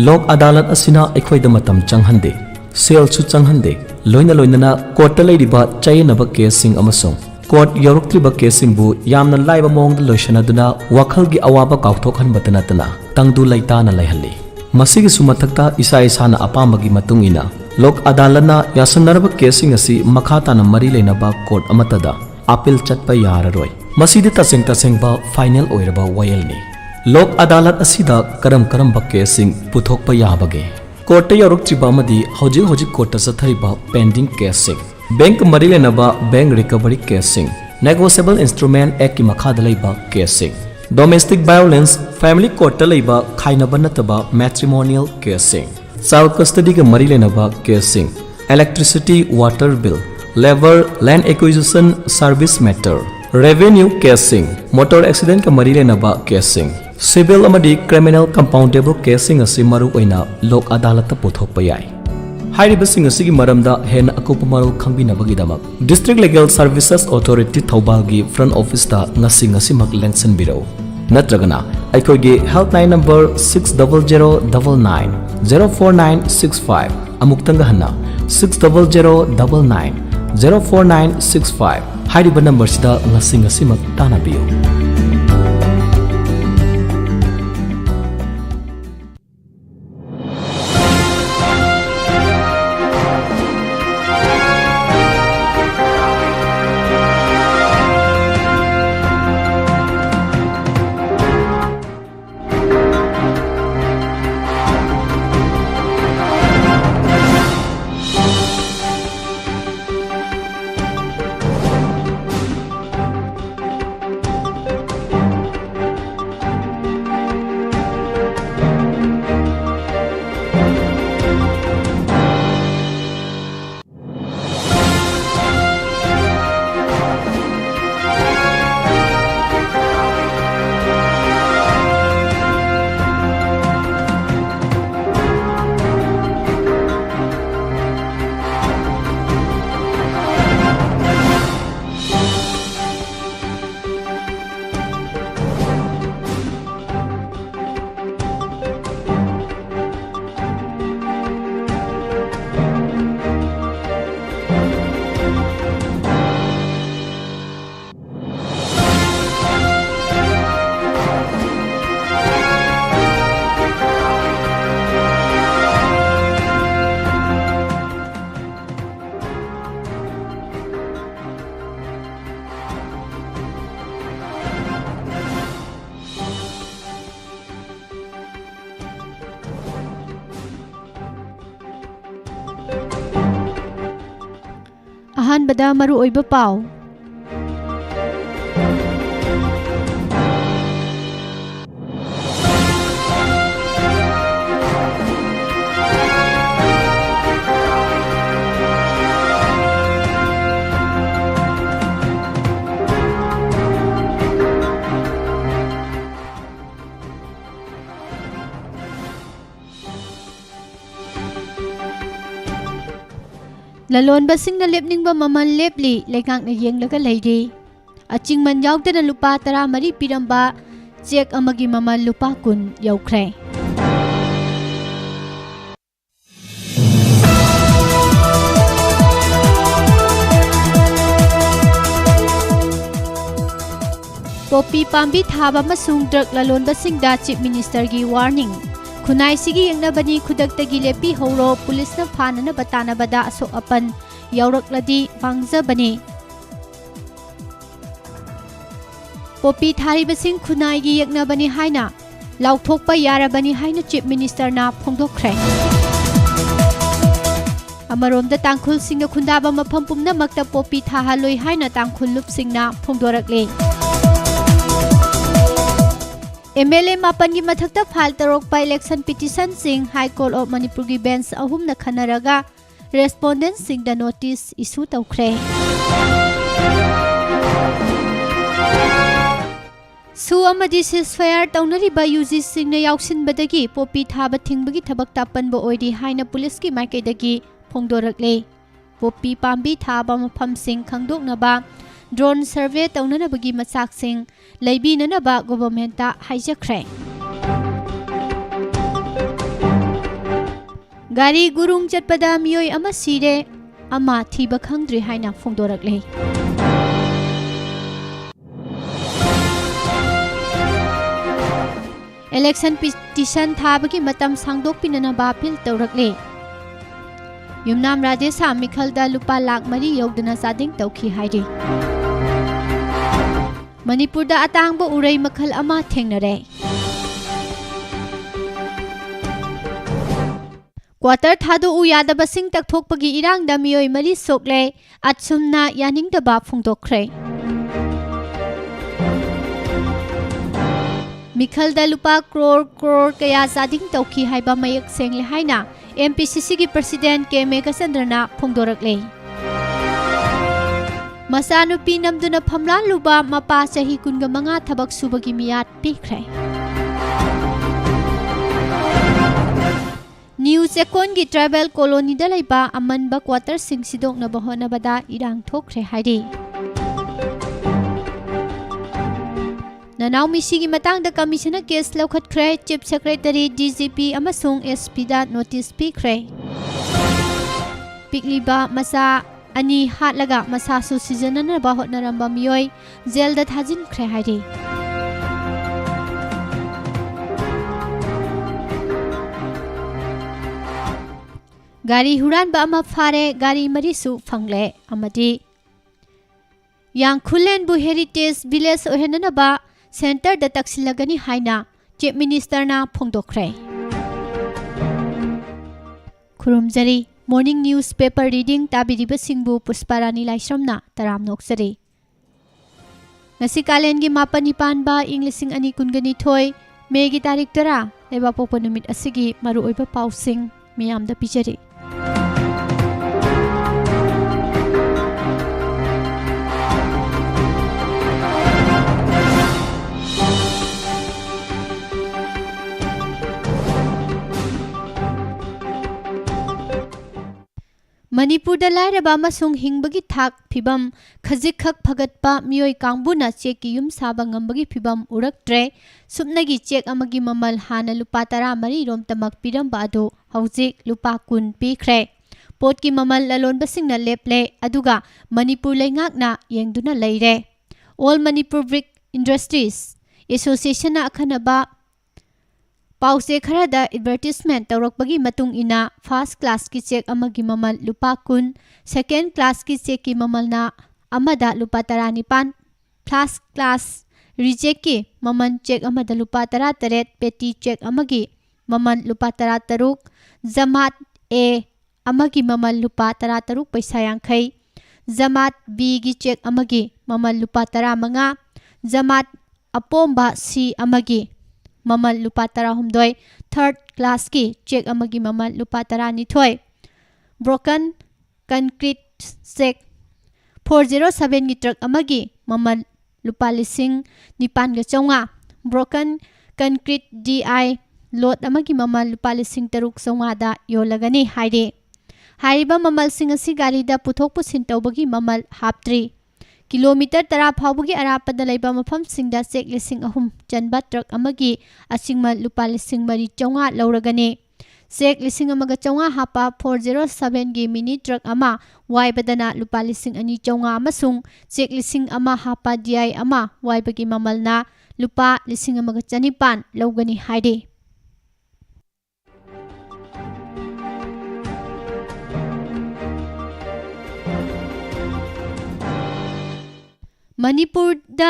Lok adalat asina ekhoida matam changhande sel chu changhande loina court laidiba chayanaba case amasong court yoroktriba case bu yamna laiba mong loishanaduna wakhalgi awaba kauthokhanbata natana tangdu laitana laihalli masigi sumathakta isa isana apamagi matungina lok adalana yasanarba case asi makhatana mari leinaba court amatada appeal chatpa yararoi masidi taseng ba final oiraba wayelni Lok adalat asida karam ba casing puthokpa yabage court yoroktriba amadi hojik court sathariba pending casing bank marilenaba bank recovery casing negotiable instrument act ki makhada laiba casing domestic violence family court laiba khainaba nataba matrimonial casing child custody ga marilenaba casing electricity water bill labor land acquisition service matter revenue casing motor accident ka marilenaba casing civil amadi criminal compoundable casing asi maru oina lok adalat puthokpa yai hairibasing asigi maramda hen akupa marul khangbinabagidamak district legal services authority thaubalgi front office ta ngasi mak lengsan biro natragana aikhogi helpline number 60099 04965 amuktanga hanna 60099 04965 hairiba number sida ngasi mak tanabiyo Ahanbada maru oiba pau Lalon basing na lepning ba maman lepli lekang na yeng laga lady aching man yawte na lupa tara mari piramba check amagi maman lupa kun yawkre Poppy pambi thaba masung drug lalon basing da chief minister gi warning Khunai sigi yengna bani khudak tagi lepi horo police na phanana batana bada asok apan yaurakladi pangza bani Poppy thari basing khunai gi yekna bani haina lauthokpa yara bani haina chief minister na phongdokhre Amarom da tangkhul singa khundaba mafam pumna makta Poppy thahaloi haina tangkhul lup singna phongdorakle MLA mapan gi mathakta file tarok pa election petition sing High Court of Manipur gi bench ahum na khanaraga respondent sing da notice issue tawkhre Su amadi ceasefire taunari ba UG sing na yauksin badagi Poppy thaba thingbagi thabak tapan bo oidi haina police ki market dagi phongdorakle Poppy pambi thaba mafam sing khangdok na ba drone survey taunana bagi machak sing leibi nana ba government ta haijakre ꯒꯥꯔꯤ ꯒꯨꯔꯨꯡ ꯆꯠꯄꯗ ꯃꯤꯑꯣꯏ ꯑꯃ ꯁꯤꯔꯦ, ꯑꯃ ꯊꯤꯕ ꯈꯪꯗ꯭ꯔꯤ ꯍꯥꯏꯅ ꯐꯣꯡꯗꯣꯔꯛꯂꯦ꯫ Election petition ꯊꯥꯕꯒꯤ ꯃꯇꯝ ꯁꯥꯡꯗꯣꯛꯄꯤꯅꯅꯕ ꯑꯄꯤꯜ ꯇꯧꯔꯛꯂꯦ꯫ ꯌꯨꯝꯅꯥꯝ ꯔꯥꯙꯦꯁꯥ ꯃꯤꯈꯜꯗ ꯂꯨꯄꯥ ꯂꯥꯛ 4 ꯌꯧꯗꯨꯅ ꯆꯥꯗꯤꯡ ꯇꯧꯈꯤ ꯍꯥꯏꯔꯤ꯫ ꯃꯅꯤꯄꯨꯔꯗ ꯑꯇꯥꯡꯕ ꯎꯔꯩ ꯃꯈꯜ ꯑꯃ ꯊꯦꯡꯅꯔꯦ꯫ ꯀ꯭ꯋꯥꯇꯔ ꯊꯥꯗꯣꯛꯎ ꯌꯥꯗꯕꯁꯤꯡ ꯇꯛꯊꯣꯛꯄꯒꯤ ꯏꯔꯥꯡꯗ ꯃꯤꯑꯣꯏ 4 ꯁꯣꯛꯂꯦ, ꯑꯠꯁꯨꯝꯅ ꯌꯥꯅꯤꯡꯗꯕ ꯐꯣꯡꯗꯣꯛꯈ꯭ꯔꯦ꯫ ꯃꯤꯈꯜꯗ ꯂꯨꯄꯥ ꯀ꯭ꯔꯣꯔ ꯀꯌꯥ ꯆꯥꯗꯤꯡ ꯇꯧꯈꯤ ꯍꯥꯏꯕ ꯃꯌꯦꯛ ꯁꯦꯡꯂꯦ ꯍꯥꯏꯅ MPCCꯒꯤ ꯄ꯭ꯔꯁꯤꯗꯦꯟꯠ ꯀꯦ ꯃꯦꯘꯆꯟꯗ꯭ꯔꯅ ꯐꯣꯡꯗꯣꯔꯛꯂꯦ꯫ ꯃꯆꯥꯅꯨꯄꯤ ꯅꯝꯗꯨꯅ ꯐꯝꯂꯥꯜꯂꯨꯕ ꯃꯄꯥ ꯆꯍꯤ 25 ꯊꯕꯛ ꯁꯨꯕꯒꯤ ꯃꯤꯌꯥꯠ ꯄꯤꯈ꯭ꯔꯦ꯫ ꯅ꯭ꯌꯨ ꯆꯦꯛꯀꯣꯟꯒꯤ ꯇ꯭ꯔꯥꯏꯕꯦꯜ ꯀꯣꯂꯣꯅꯤꯗ ꯂꯩꯕ ꯑꯃꯟꯕ ꯀ꯭ꯋꯥꯇꯔꯁꯤꯡ ꯁꯤꯗꯣꯛꯅꯕ ꯍꯣꯠꯅꯕꯗ ꯏꯔꯥꯡ ꯊꯣꯛꯈ꯭ꯔꯦ ꯍꯥꯏꯔꯤ꯫ ꯅꯅꯥꯎ ꯃꯤꯁꯤꯒꯤ ꯃꯇꯥꯡꯗ ꯀꯃꯤꯁꯟꯅ ꯀꯦꯁ ꯂꯧꯈꯠꯈ꯭ꯔꯦ, ꯆꯤꯞ ꯁꯦꯀ꯭ꯔꯦꯇꯔꯤ, DGP ꯑꯃꯁꯨꯡ SPꯗ ꯅꯣꯇꯤꯁ ꯄꯤꯈ꯭ꯔꯦ꯫ ꯄꯤꯛꯂꯤꯕ ꯃꯆꯥ 2 ꯍꯥꯠꯂꯒ ꯃꯁꯥꯁꯨ ꯁꯤꯖꯤꯟꯅꯅꯕ ꯍꯣꯠꯅꯔꯝꯕ ꯃꯤꯑꯣꯏ ꯖꯦꯜꯗ ꯊꯥꯖꯤꯟꯈ꯭ꯔꯦ ꯍꯥꯏꯔꯤ꯫ ꯒꯥꯔꯤ ꯍꯨꯔꯥꯟꯕ ꯑꯃ ꯐꯥꯔꯦ, ꯒꯥꯔꯤ 4ꯁꯨ ꯐꯪꯂꯦ, ꯑꯃꯗꯤ ꯌꯥꯡꯈꯨꯂꯦꯟꯕꯨ ꯍꯦꯔꯤꯇꯦꯖ ꯚꯤꯂꯦꯖ ꯑꯣꯏꯍꯟꯅꯕ ꯁꯦꯟꯇꯔꯗ ꯇꯛꯁꯤꯜꯂꯒꯅꯤ ꯍꯥꯏꯅ ꯆꯤꯞ ꯃꯤꯅꯤꯁꯇꯔꯅ ꯐꯣꯡꯗꯣꯛꯈ꯭ꯔꯦ꯫ ꯈꯨꯔꯨꯝꯖꯔꯤ, ꯃꯣꯔꯅꯤꯡ ꯅ꯭ꯌꯨꯁ ꯄꯦꯄꯔ ꯔꯤꯗꯤꯡ ꯇꯥꯕꯤꯔꯤꯕꯁꯤꯡꯕꯨ ꯄꯨꯁꯄꯥꯔꯥꯅꯤ ꯂꯥꯏꯁ꯭ꯔꯝꯅ ꯇꯔꯥꯝꯅ ꯑꯣꯛꯆꯔꯤ꯫ ꯉꯁꯤ ꯀꯥꯂꯦꯟꯒꯤ 9ꯅꯤ ꯄꯥꯟꯕ ꯏꯪ 2022 ꯃꯦꯒꯤ ꯇꯥꯔꯤꯛ 10 ꯂꯩꯕꯥꯛꯄꯣꯛꯄ ꯅꯨꯃꯤꯠ ꯑꯁꯤꯒꯤ ꯃꯔꯨꯑꯣꯏꯕ ꯄꯥꯎꯁꯤꯡ ꯃꯤꯌꯥꯝꯗ ꯄꯤꯖꯔꯤ꯫ ꯃꯅꯤꯄꯨꯔꯗ ꯂꯥꯏꯔꯕ ꯑꯃꯁꯨꯡ ꯍꯤꯡꯕꯒꯤ ꯊꯥꯛ ꯐꯤꯚꯝ ꯈꯖꯤꯛꯈꯛ ꯐꯒꯠꯄ ꯃꯤꯑꯣꯏ ꯀꯥꯡꯕꯨꯅ ꯆꯦꯛꯀꯤ ꯌꯨꯝ ꯁꯥꯕ ꯉꯝꯕꯒꯤ ꯐꯤꯚꯝ ꯎꯔꯛꯇ꯭ꯔꯦ꯫ ꯁꯨꯞꯅꯒꯤ ꯆꯦꯛ ꯑꯃꯒꯤ ꯃꯃꯜ ꯍꯥꯟꯅ ꯂꯨꯄꯥ 14 ꯔꯣꯝꯇꯃꯛ ꯄꯤꯔꯝꯕ ꯑꯗꯨ ꯍꯧꯖꯤꯛ ꯂꯨꯄꯥ 10 ꯄꯤꯈ꯭ꯔꯦ꯫ ꯄꯣꯠꯀꯤ ꯃꯃꯜ ꯂꯂꯣꯟꯕꯁꯤꯡꯅ ꯂꯦꯞꯂꯦ, ꯑꯗꯨꯒ ꯃꯅꯤꯄꯨꯔ ꯂꯩꯉꯥꯛꯅ ꯌꯦꯡꯗꯨꯅ ꯂꯩꯔꯦ꯫ ꯑꯣꯜ ꯃꯅꯤꯄꯨꯔ ꯕ꯭ꯔꯤꯛ ꯏꯟꯗꯁꯇ꯭ꯔꯤꯁ ꯑꯦꯁꯣꯁꯤꯌꯦꯁꯟꯅ ꯑꯈꯟꯅꯕ ꯄꯥꯎꯆꯦ ꯈꯔꯗ ꯑꯦꯗꯚꯔꯇꯤꯖꯃꯦꯟꯠ ꯇꯧꯔꯛꯄꯒꯤ ꯃꯇꯨꯡ ꯏꯟꯅ ꯐꯥꯔꯁꯠ ꯀ꯭ꯂꯥꯁꯀꯤ ꯆꯦꯛ ꯑꯃꯒꯤ ꯃꯃꯜ ꯂꯨꯄꯥ 10, ꯁꯦꯀꯦꯟꯗ ꯀ꯭ꯂꯥꯁꯀꯤ ꯆꯦꯛꯀꯤ ꯃꯃꯜꯅ ꯑꯃꯗ ꯂꯨꯄꯥ 19, ꯐꯥꯔꯁꯠ ꯀ꯭ꯂꯥꯁ ꯔꯤꯖꯦꯛꯀꯤ ꯃꯃꯜ ꯆꯦꯛ ꯑꯃꯗ ꯂꯨꯄꯥ 18, ꯄꯦꯇꯤ ꯆꯦꯛ ꯑꯃꯒꯤ ꯃꯃꯜ ꯂꯨꯄꯥ 13, ꯖꯃꯥꯠ A ꯑꯃꯒꯤ ꯃꯃꯜ ꯂꯨꯄꯥ 13 ꯄꯩꯁꯥ 50, ꯖꯃꯥꯠ Bꯒꯤ ꯆꯦꯛ ꯑꯃꯒꯤ ꯃꯃꯜ ꯂꯨꯄꯥ 15, ꯖꯃꯥꯠ ꯑꯄꯣꯝꯕ C ꯑꯃꯒꯤ ममल लुपा 18, थर्ड क्लास की चेक अमगी ममल लुपा 19, ब्रोकन कंक्रीट चेक 407 की ट्रक अमगी ममल लुपा 9,900, ब्रोकन कंक्रीट DI लोड अमगी ममल लुपा 3,600 योलगनी हाइरे। हाइरिबा ममल सिंग असि गारीदा पुथोक पुसिन तौबगी ममल हाप्त्री। किलोमीटर 10 फाउबगी अरापदा लैबा मफम सिंगदा चेक 3,000 चनबा ट्रक अमगी असिंगमल लुपा 4,400 लौरगने। चेक 1,400 हापा 407 की मिनी ट्रक अमा वाइबदना लुपा 2,200 अमसुंग चेक 1,000 हापा DI अमा वाइबगी ममलना लुपा 1,100 लौगनी हाइरे। मणिपुरदा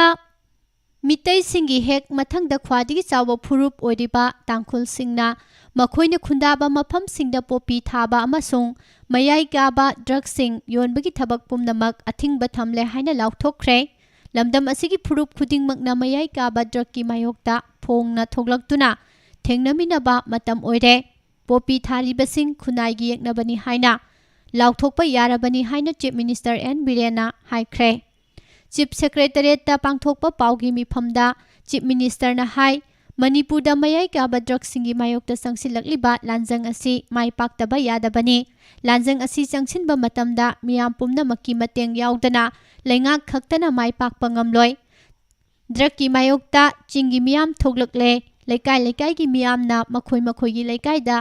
मितै सिंगी हेक मथंगदा ख्वादिगी चावो फुरुप ओइरिबा तांखुल सिंगना मखोइना खुंदाबा मफम सिंगदा पोपी थाबा अमसुंग मयाई काबा ड्रग सिंग योनबगी थबक पुमनमक अथिंगबा थमले हाइना लाउथोखरे। लमदम असिगी फुरुप खुदिंगमकना मयाई काबा ड्रग की मायोक्ता फोंगना थोगलक्तुना थेंगनमिनबा मतम ओइरे। पोपी थारिबसिंग खुनाइगी येकनबनी हाइना लाउथोकपा यारबनी हाइना चीफ मिनिस्टर एन बिरेना हाइख्रे। चीफ सेक्रेटरीट पांथोकपा पाउगी मिफमदा चीफ मिनिस्टर ना हाई मणिपुरदा मयाई काबा ड्रग सिंगी मायोक्ता संगसिलक्लिबा लांजंग असि माई पाक्तबा यादबनी। लांजंग असि चंगसिनबा मतमदा मियाम पुमनमक्की मतेंग याउदना लैंगाक खक्तना माई पाकपा ngamloi। ड्रग की मायोक्ता चिंगी मियाम थोगलक्ले ꯂꯩꯀꯥꯏ ꯂꯩꯀꯥꯏꯒꯤ ꯃꯤꯌꯥꯝꯅ ꯃꯈꯣꯏꯒꯤ ꯂꯩꯀꯥꯏꯗ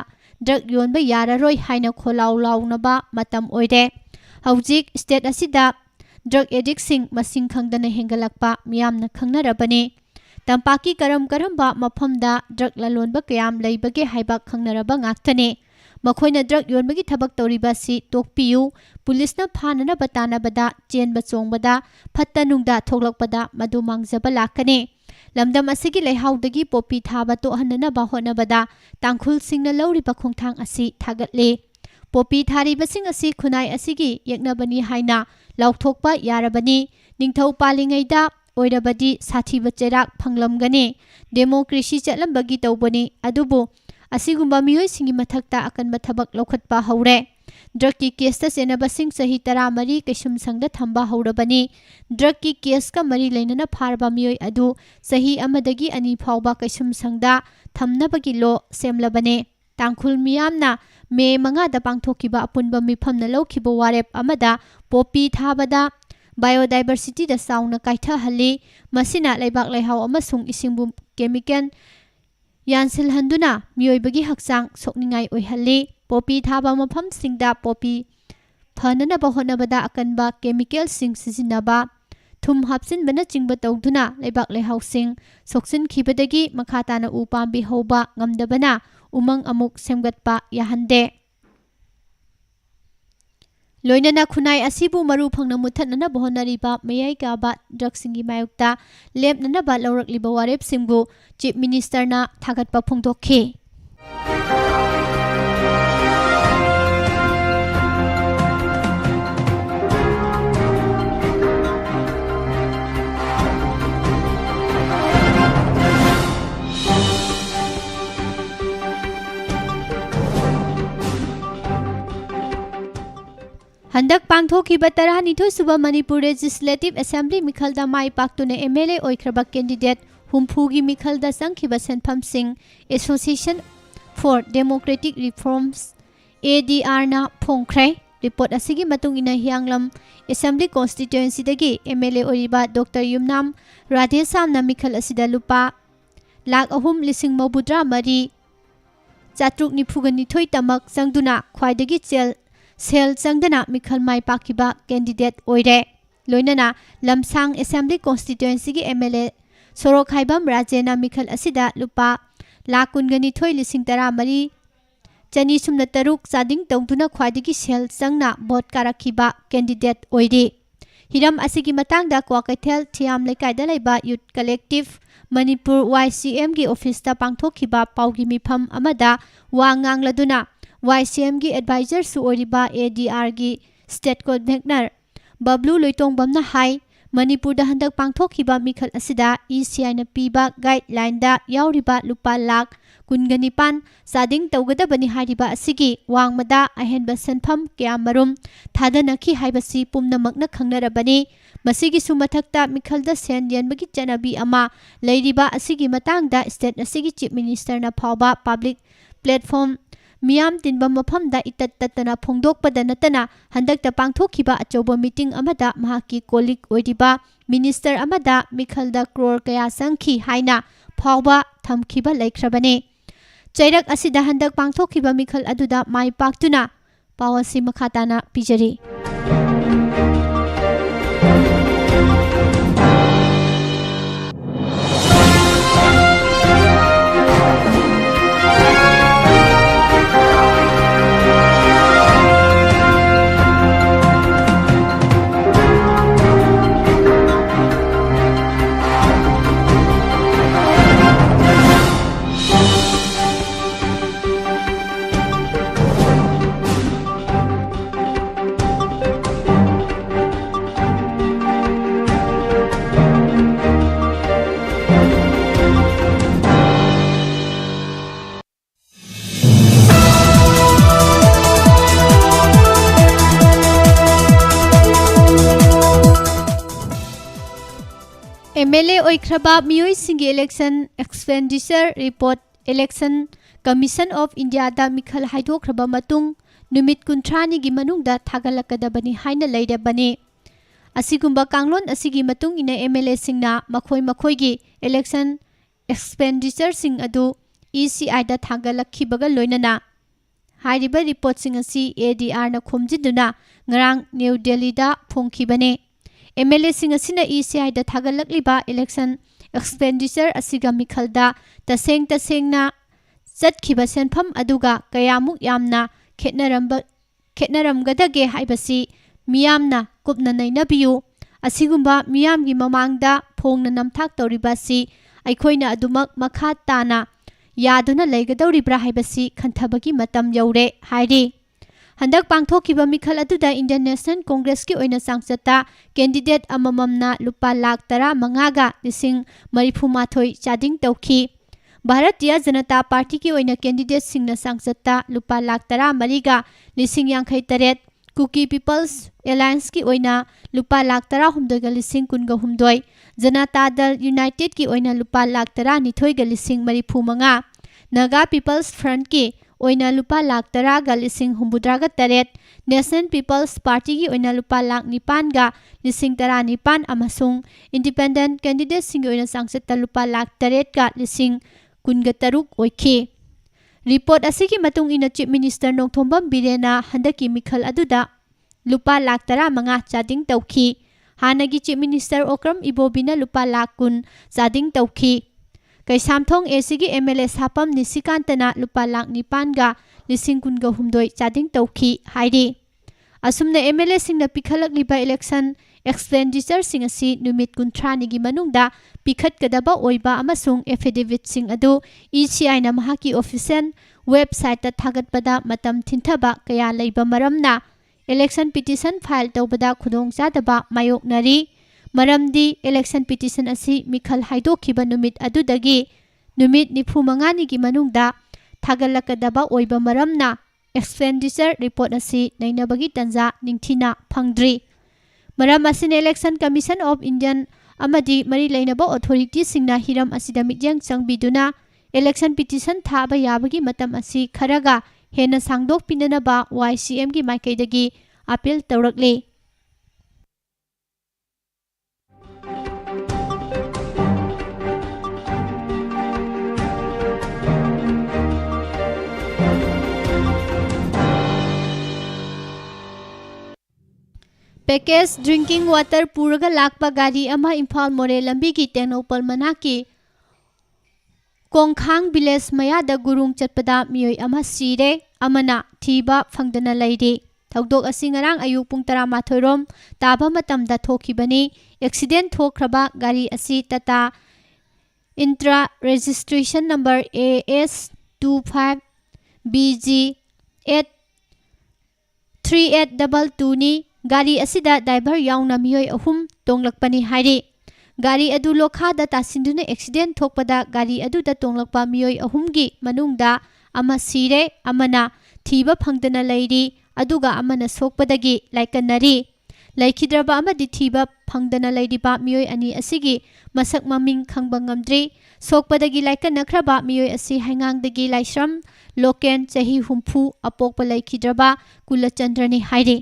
ꯗ꯭ꯔꯒ ꯌꯣꯟꯕ ꯌꯥꯔꯔꯣꯏ ꯍꯥꯏꯅ ꯈꯣꯜꯂꯥꯎ ꯂꯥꯎꯅꯕ ꯃꯇꯝ ꯑꯣꯏꯔꯦ꯫ ꯍꯧꯖꯤꯛ ꯁ꯭ꯇꯦꯠ ꯑꯁꯤꯗ ꯗ꯭ꯔꯒ ꯑꯦꯗꯤꯛꯁꯤꯡ ꯃꯁꯤꯡ ꯈꯪꯗꯅ ꯍꯦꯟꯒꯠꯂꯛꯄ ꯃꯤꯌꯥꯝꯅ ꯈꯪꯅꯔꯕꯅꯤ꯫ ꯇꯝꯄꯥꯛꯀꯤ ꯀꯔꯝꯕ ꯃꯐꯝꯗ ꯗ꯭ꯔꯒ ꯂꯂꯣꯟꯕ ꯀꯌꯥꯝ ꯂꯩꯕꯒꯦ ꯍꯥꯏꯕ ꯈꯪꯅꯔꯕ ꯉꯥꯛꯇꯅꯤ꯫ ꯃꯈꯣꯏꯅ ꯗ꯭ꯔꯒ ꯌꯣꯟꯕꯒꯤ ꯊꯕꯛ ꯇꯧꯔꯤꯕ ꯑꯁꯤ ꯇꯣꯛꯄꯤꯌꯨ, ꯄꯨꯂꯤꯁꯅ ꯐꯥꯅꯅꯕ ꯇꯥꯟꯅꯕꯗ, ꯆꯦꯟꯕ ꯆꯣꯡꯕꯗ, ꯐꯠꯇ ꯅꯨꯡꯗ ꯊꯣꯛꯂꯛꯄꯗ ꯃꯗꯨ ꯃꯥꯡꯖꯕ ꯂꯥꯛꯀꯅꯤ꯫ ꯂꯝꯗꯝ ꯑꯁꯤꯒꯤ ꯂꯩꯍꯥꯎꯗꯒꯤ ꯄꯣꯄꯤ ꯊꯥꯕ ꯇꯣꯛꯍꯟꯅꯅꯕ ꯍꯣꯠꯅꯕꯗ ꯇꯥꯡꯈꯨꯜꯁꯤꯡꯅ ꯂꯧꯔꯤꯕ ꯈꯣꯡꯊꯥꯡ ꯑꯁꯤ ꯊꯥꯒꯠꯂꯤ꯫ ꯄꯣꯄꯤ ꯊꯥꯔꯤꯕꯁꯤꯡ ꯑꯁꯤ ꯈꯨꯟꯅꯥꯏ ꯑꯁꯤꯒꯤ ꯌꯦꯛꯅꯕꯅꯤ ꯍꯥꯏꯅ ꯂꯥꯎꯊꯣꯛꯄ ꯌꯥꯔꯕꯅꯤ꯫ ꯅꯤꯡꯊꯧ ꯄꯥꯜꯂꯤꯉꯩꯗ ꯑꯣꯏꯔꯕꯗꯤ ꯁꯥꯊꯤꯕ ꯆꯩꯔꯥꯛ ꯐꯪꯂꯝꯒꯅꯤ꯫ ꯗꯦꯃꯣꯀ꯭ꯔꯦꯁꯤ ꯆꯠꯂꯝꯕꯒꯤ ꯇꯧꯕꯅꯤ, ꯑꯗꯨꯕꯨ ꯑꯁꯤꯒꯨꯝꯕ ꯃꯤꯑꯣꯏꯁꯤꯡꯒꯤ ꯃꯊꯛꯇ ꯑꯀꯟꯕ ꯊꯕꯛ ꯂꯧꯈꯠꯄ ꯍꯧꯔꯦ꯫ ꯗ꯭ꯔꯒꯀꯤ ꯀꯦꯁꯇ ꯆꯦꯟꯅꯕꯁꯤꯡ ꯆꯍꯤ 14 ꯀꯩꯁꯨꯝꯁꯪꯗ ꯊꯝꯕ ꯍꯧꯔꯕꯅꯤ꯫ ꯗ꯭ꯔꯒꯀꯤ ꯀꯦꯁꯀ ꯃꯔꯤ ꯂꯩꯅꯅ ꯐꯥꯔꯕ ꯃꯤꯑꯣꯏ ꯑꯗꯨ ꯆꯍꯤ 1 2 ꯐꯥꯎꯕ ꯀꯩꯁꯨꯝꯁꯪꯗ ꯊꯝꯅꯕꯒꯤ ꯂꯣ ꯁꯦꯝꯂꯕꯅꯤ꯫ ꯇꯥꯡꯈꯨꯜ ꯃꯤꯌꯥꯝꯅ ꯃꯦ 5ꯗ ꯄꯥꯡꯊꯣꯛꯈꯤꯕ ꯑꯄꯨꯟꯕ ꯃꯤꯐꯝꯅ ꯂꯧꯈꯤꯕ ꯋꯥꯔꯦꯞ ꯑꯃꯗ ꯄꯣꯄꯤ ꯊꯥꯕꯗ ꯕꯥꯏꯑꯣꯗꯥꯏꯕꯔꯁꯤꯇꯤꯗ ꯆꯥꯎꯅ ꯀꯥꯏꯊꯍꯜꯂꯤ꯫ ꯃꯁꯤꯅ ꯂꯩꯕꯥꯛ ꯂꯩꯍꯥꯎ ꯑꯃꯁꯨꯡ ꯏꯁꯤꯡꯕꯨ ꯀꯦꯃꯤꯀꯦꯜ ꯌꯥꯟꯁꯤꯜꯍꯟꯗꯨꯅ ꯃꯤꯑꯣꯏꯕꯒꯤ ꯍꯛꯆꯥꯡ ꯁꯣꯛꯅꯤꯡꯉꯥꯏ ꯑꯣꯏꯍꯜꯂꯤ꯫ ꯄꯣꯄꯤ ꯊꯥꯕ ꯃꯐꯝꯁꯤꯡꯗ ꯄꯣꯄꯤ ꯐꯅꯅꯕ ꯍꯣꯠꯅꯕꯗ ꯑꯀꯟꯕ ꯀꯦꯃꯤꯀꯦꯜꯁꯤꯡ ꯁꯤꯖꯤꯟꯅꯕ, ꯊꯨꯝ ꯍꯥꯞꯆꯤꯟꯕꯅꯆꯤꯡꯕ ꯇꯧꯗꯨꯅ ꯂꯩꯕꯥꯛ ꯂꯩꯍꯥꯎꯁꯤꯡ ꯁꯣꯛꯆꯤꯟꯈꯤꯕꯗꯒꯤ ꯃꯈꯥ ꯇꯥꯅ ꯎ ꯄꯥꯝꯕꯤ ꯍꯧꯕ ꯉꯝꯗꯕꯅ ꯎꯃꯪ ꯑꯃꯨꯛ ꯁꯦꯝꯒꯠꯄ ꯌꯥꯍꯟꯗꯦ꯫ ꯂꯣꯏꯅꯅ ꯈꯨꯟꯅꯥꯏ ꯑꯁꯤꯕꯨ ꯃꯔꯨ ꯐꯪꯅ ꯃꯨꯠꯊꯠꯅꯅꯕ ꯍꯣꯠꯅꯔꯤꯕ ꯃꯌꯥꯏ ꯀꯥꯕ ꯗ꯭ꯔꯒꯁꯤꯡꯒꯤ ꯃꯥꯌꯣꯛꯇ ꯂꯦꯞꯅꯅꯕ ꯂꯧꯔꯛꯂꯤꯕ ꯋꯥꯔꯦꯞꯁꯤꯡꯕꯨ ꯆꯤꯐ ꯃꯤꯅꯤꯁꯇꯔꯅ ꯊꯥꯒꯠꯄ ꯐꯣꯡꯗꯣꯛꯈꯤ꯫ ꯍꯟꯗꯛ ꯄꯥꯡꯊꯣꯛꯈꯤꯕ 12ꯁꯨꯕ ꯃꯅꯤꯄꯨꯔ ꯂꯦꯖꯤꯁꯂꯦꯇꯤꯚ ꯑꯦꯁꯦꯝꯕ꯭ꯂꯤ ꯃꯤꯈꯜꯗ ꯃꯥꯏ ꯄꯥꯛꯇꯨꯅ MLA ꯑꯣꯏꯈ꯭ꯔꯕ ꯀꯦꯟꯗꯤꯗꯦꯠ 60ꯒꯤ ꯃꯤꯈꯜꯗ ꯆꯪꯈꯤꯕ ꯁꯦꯟꯐꯝꯁꯤꯡ association four democratic reforms ADRꯅ ꯐꯣꯡꯈ꯭ꯔꯦ꯫ Report ꯑꯁꯤꯒꯤ ꯃꯇꯨꯡ ꯏꯟꯅ ꯍꯤꯌꯥꯡꯂꯝ ꯑꯦꯁꯦꯝꯕ꯭ꯂꯤ ꯀꯣꯟꯁꯇꯤꯇ꯭ꯌꯨꯑꯦꯟꯁꯤꯗꯒꯤ MLA ꯑꯣꯏꯔꯤꯕ ꯗꯣꯛꯇꯔ ꯌꯨꯝꯅꯥꯝ ꯔꯥꯙꯦꯁ꯭ꯌꯥꯝꯅ ꯃꯤꯈꯜ ꯑꯁꯤꯗ ꯂꯨꯄꯥ 3,93,792 ꯇꯃꯛ ꯆꯪꯗꯨꯅ ꯈ꯭ꯋꯥꯏꯗꯒꯤ ꯁꯦꯜ ꯆꯪꯗꯅ ꯃꯤꯈꯜ ꯃꯥꯏ ꯄꯥꯛꯈꯤꯕ ꯀꯦꯟꯗꯤꯗꯦꯠ ꯑꯣꯏꯔꯦ꯫ ꯂꯣꯏꯅꯅ ꯂꯝꯁꯥꯡ ꯑꯦꯁꯦꯝꯕ꯭ꯂꯤ ꯀꯣꯟꯁꯇꯤꯇ꯭ꯌꯨꯑꯦꯟꯁꯤꯒꯤ MLA ꯁꯣꯔꯣꯛꯈꯥꯏꯕꯝ ꯔꯥꯖꯦꯅ ꯃꯤꯈꯜ ꯑꯁꯤꯗ ꯂꯨꯄꯥ 1,22,13,203 ꯆꯥꯗꯤꯡ ꯇꯧꯗꯨꯅ ꯈ꯭ꯋꯥꯏꯗꯒꯤ ꯁꯦꯜ ꯆꯪꯅ ꯚꯣꯠ ꯀꯥꯔꯛꯈꯤꯕ ꯀꯦꯟꯗꯤꯗꯦꯠ ꯑꯣꯏꯔꯤ꯫ ꯍꯤꯔꯝ ꯑꯁꯤꯒꯤ ꯃꯇꯥꯡꯗ ꯀ꯭ꯋꯥꯀꯩꯊꯦꯜ ꯊꯤꯌꯥꯝ ꯂꯩꯀꯥꯏꯗ ꯂꯩꯕ ꯌꯨꯠ ꯀꯂꯦꯛꯇꯤꯚ ꯃꯅꯤꯄꯨꯔ YCMꯒꯤ ꯑꯣꯐꯤꯁꯇ ꯄꯥꯡꯊꯣꯛꯈꯤꯕ ꯄꯥꯎꯒꯤ ꯃꯤꯐꯝ ꯑꯃꯗ ꯋꯥ ꯉꯥꯡꯂꯗꯨꯅ YCMꯒꯤ ꯑꯦꯗꯚꯥꯏꯖꯔꯁꯨ ꯑꯣꯏꯔꯤꯕ ADRꯒꯤ ꯁ꯭ꯇꯦꯠ ꯀꯣꯑꯣꯔꯗꯤꯅꯦꯇꯔ ꯕꯕꯂꯨ ꯂꯣꯏꯇꯣꯡꯕꯝꯅ ꯍꯥꯏ ꯃꯅꯤꯄꯨꯔꯗ ꯍꯟꯗꯛ ꯄꯥꯡꯊꯣꯛꯈꯤꯕ ꯃꯤꯈꯜ ꯑꯁꯤꯗ ECIꯅ ꯄꯤꯕ ꯒꯥꯏꯗꯂꯥꯏꯟꯗ ꯌꯥꯎꯔꯤꯕ ꯂꯨꯄꯥ 19,000,000 ꯆꯥꯗꯤꯡ ꯇꯧꯒꯗꯕꯅꯤ ꯍꯥꯏꯔꯤꯕ ꯑꯁꯤꯒꯤ ꯋꯥꯡꯃꯗ ꯑꯍꯦꯟꯕ ꯁꯦꯟꯐꯝ ꯀꯌꯥꯃꯔꯨꯝ ꯊꯥꯗꯅꯈꯤ ꯍꯥꯏꯕꯁꯤ ꯄꯨꯝꯅꯃꯛꯅ ꯈꯪꯅꯔꯕꯅꯤ꯫ ꯃꯁꯤꯒꯤꯁꯨ ꯃꯊꯛꯇ ꯃꯤꯈꯜꯗ ꯁꯦꯟ ꯌꯦꯟꯕꯒꯤ ꯆꯠꯅꯕꯤ ꯑꯃ ꯂꯩꯔꯤꯕ ꯑꯁꯤꯒꯤ ꯃꯇꯥꯡꯗ ꯁ꯭ꯇꯦꯠ ꯑꯁꯤꯒꯤ ꯆꯤꯐ ꯃꯤꯅꯤꯁꯇꯔꯅ ꯐꯥꯎꯕ ꯄꯕ꯭ꯂꯤꯛ ꯄ꯭ꯂꯦꯠꯐꯣꯔꯝ ꯃꯤꯌꯥꯝ ꯇꯤꯟꯕ ꯃꯐꯝꯗ ꯏꯇꯠ ꯇꯠꯇꯅ ꯐꯣꯡꯗꯣꯛꯄꯗ ꯅꯠꯇꯅ ꯍꯟꯗꯛꯇ ꯄꯥꯡꯊꯣꯛꯈꯤꯕ ꯑꯆꯧꯕ ꯃꯤꯇꯤꯡ ꯑꯃꯗ ꯃꯍꯥꯛꯀꯤ ꯀꯣꯂꯤꯛ ꯑꯣꯏꯔꯤꯕ ꯃꯤꯅꯤꯁꯇꯔ ꯑꯃꯗ ꯃꯤꯈꯜꯗ ꯀ꯭ꯔꯣꯔ ꯀꯌꯥ ꯆꯪꯈꯤ ꯍꯥꯏꯅ ꯐꯥꯎꯕ ꯊꯝꯈꯤꯕ ꯂꯩꯈ꯭ꯔꯕꯅꯤ꯫ ꯆꯩꯔꯛ ꯑꯁꯤꯗ ꯍꯟꯗꯛ ꯄꯥꯡꯊꯣꯛꯈꯤꯕ ꯃꯤꯈꯜ ꯑꯗꯨꯗ ꯃꯥꯏ ꯄꯥꯛꯇꯨꯅ ꯄꯥꯎ ꯑꯁꯤ ꯃꯈꯥ ꯇꯥꯅ ꯄꯤꯖꯔꯤ꯫ MLA ꯑꯣꯏꯈ꯭ꯔꯕ ꯃꯤꯑꯣꯏꯁꯤꯡꯒꯤ election expenditure report election commission of ꯏꯟꯗꯤꯌꯥꯗ ꯃꯤꯈꯜ ꯍꯥꯏꯗꯣꯛꯈ꯭ꯔꯕ ꯃꯇꯨꯡ ꯅꯨꯃꯤꯠ 30ꯅꯤꯒꯤ ꯃꯅꯨꯡꯗ ꯊꯥꯒꯠꯂꯛꯀꯗꯕꯅꯤ ꯍꯥꯏꯅ ꯂꯩꯔꯕꯅꯤ꯫ ꯑꯁꯤꯒꯨꯝꯕ ꯀꯥꯡꯂꯣꯟ ꯑꯁꯤꯒꯤ ꯃꯇꯨꯡ ꯏꯟꯅ MLAꯁꯤꯡꯅ ꯃꯈꯣꯏꯒꯤ election expenditure-sing adu ECI da thagalakhibaga loinana hairiba report-sing asi ADR na khomjiduna ngarang New Delhi da phongkhibane MLA-sing asina ECI da thagalakliba election expenditure asiga mikhalda tasengna chatkhiba senpham aduga kayamuk yamna khetnaramgadage haibasi miyamna kupna nainabiyu asigumba miyamgi mamangda phongna namthak tawribasi aikhoina adumak makha tana yaduna leigadawribra haibasi khanthabagi matam yaure hairi handak pangthokiba mikhal aduda Indian National Congress ki oina sangchata candidate amamamna lupa lakh 15 ga lising 34 chading tawki Bharatiya Janata Party ki oina candidate singna sangchata lupa lakh 13 ga lising 58 Kuki People's Alliance ki oina lupa lakh 16 ga lising 19 Janata Dal United ki oina lupa lakh 12 ga lising 45 Naga People's Front ki oina lupa lakh 10 ga lising 73 National People's Party ki oina lupa lakh 9 ga lising 19 amasung Independent Candidate sing oina sangchata lupa lakh 8 ga lising 13 oikhi Report asigi matung ina Chief Minister Nongthombam Birena handaki mikhal aduda lupa lakh 15 chading tawki hanagi Chief Minister Okram Ibobina lupa lakh 10 chading tawki Kaisamthong ACG MLA Sapam Nisikantana lupa lakh 9 ga lising 19 chading tawki hairi asumna MLA singna pikhalakliba election expenditure sing asi numit 30 gi manungda pikhatkadaba oiba amasung affidavit sing adu ECI na mahaki official website ta thagatpada matam thintaba kaya leiba maramna election petition file tawbada khudong chadaba mayoknari maramdi election petition asi mikhal haidokhiba numit adudagi numit 95 ni gi manungda thagalakadaba oiba maramna expenditure report asi nainabagi tanja ningthina phangdri Maram asin Election Commission of Indian amadi mari lainaba authority singna hiram asida mityang changbiduna election petition thaba yabagi matam asi kharaga hena sangdok pinanaba YCM gi maikaidagi appeal tawrakle Package drinking water puraga lakpa gari ama Imphal More lambi ki Tenopal manaki Kongkhang village mayada gurung chatpada miyoi ama sire amana thiba phangdana laidi thokdok asi ngarang ayuk pung 11 rom taba matamda thokhibani accident thokraba gari asi Tata Intra registration number AS25 BG 83822 ni Gari asida driver yauna miyoi ahum tonglakpani hairi gari adu lokha da tasinduna accident thokpada gari adu da tonglakpa miyoi ahumgi manungda ama sire amana thiba phangdana lairi aduga amana sokpadagi laikanari laikhidraba amadi thiba phangdana lairiba miyoi ani asigi masak maming khangba ngamdri sokpadagi laikanakraba miyoi asi haingangdagi laisram loken chahi humfu apokpa laikhidraba Kulachandrani hairi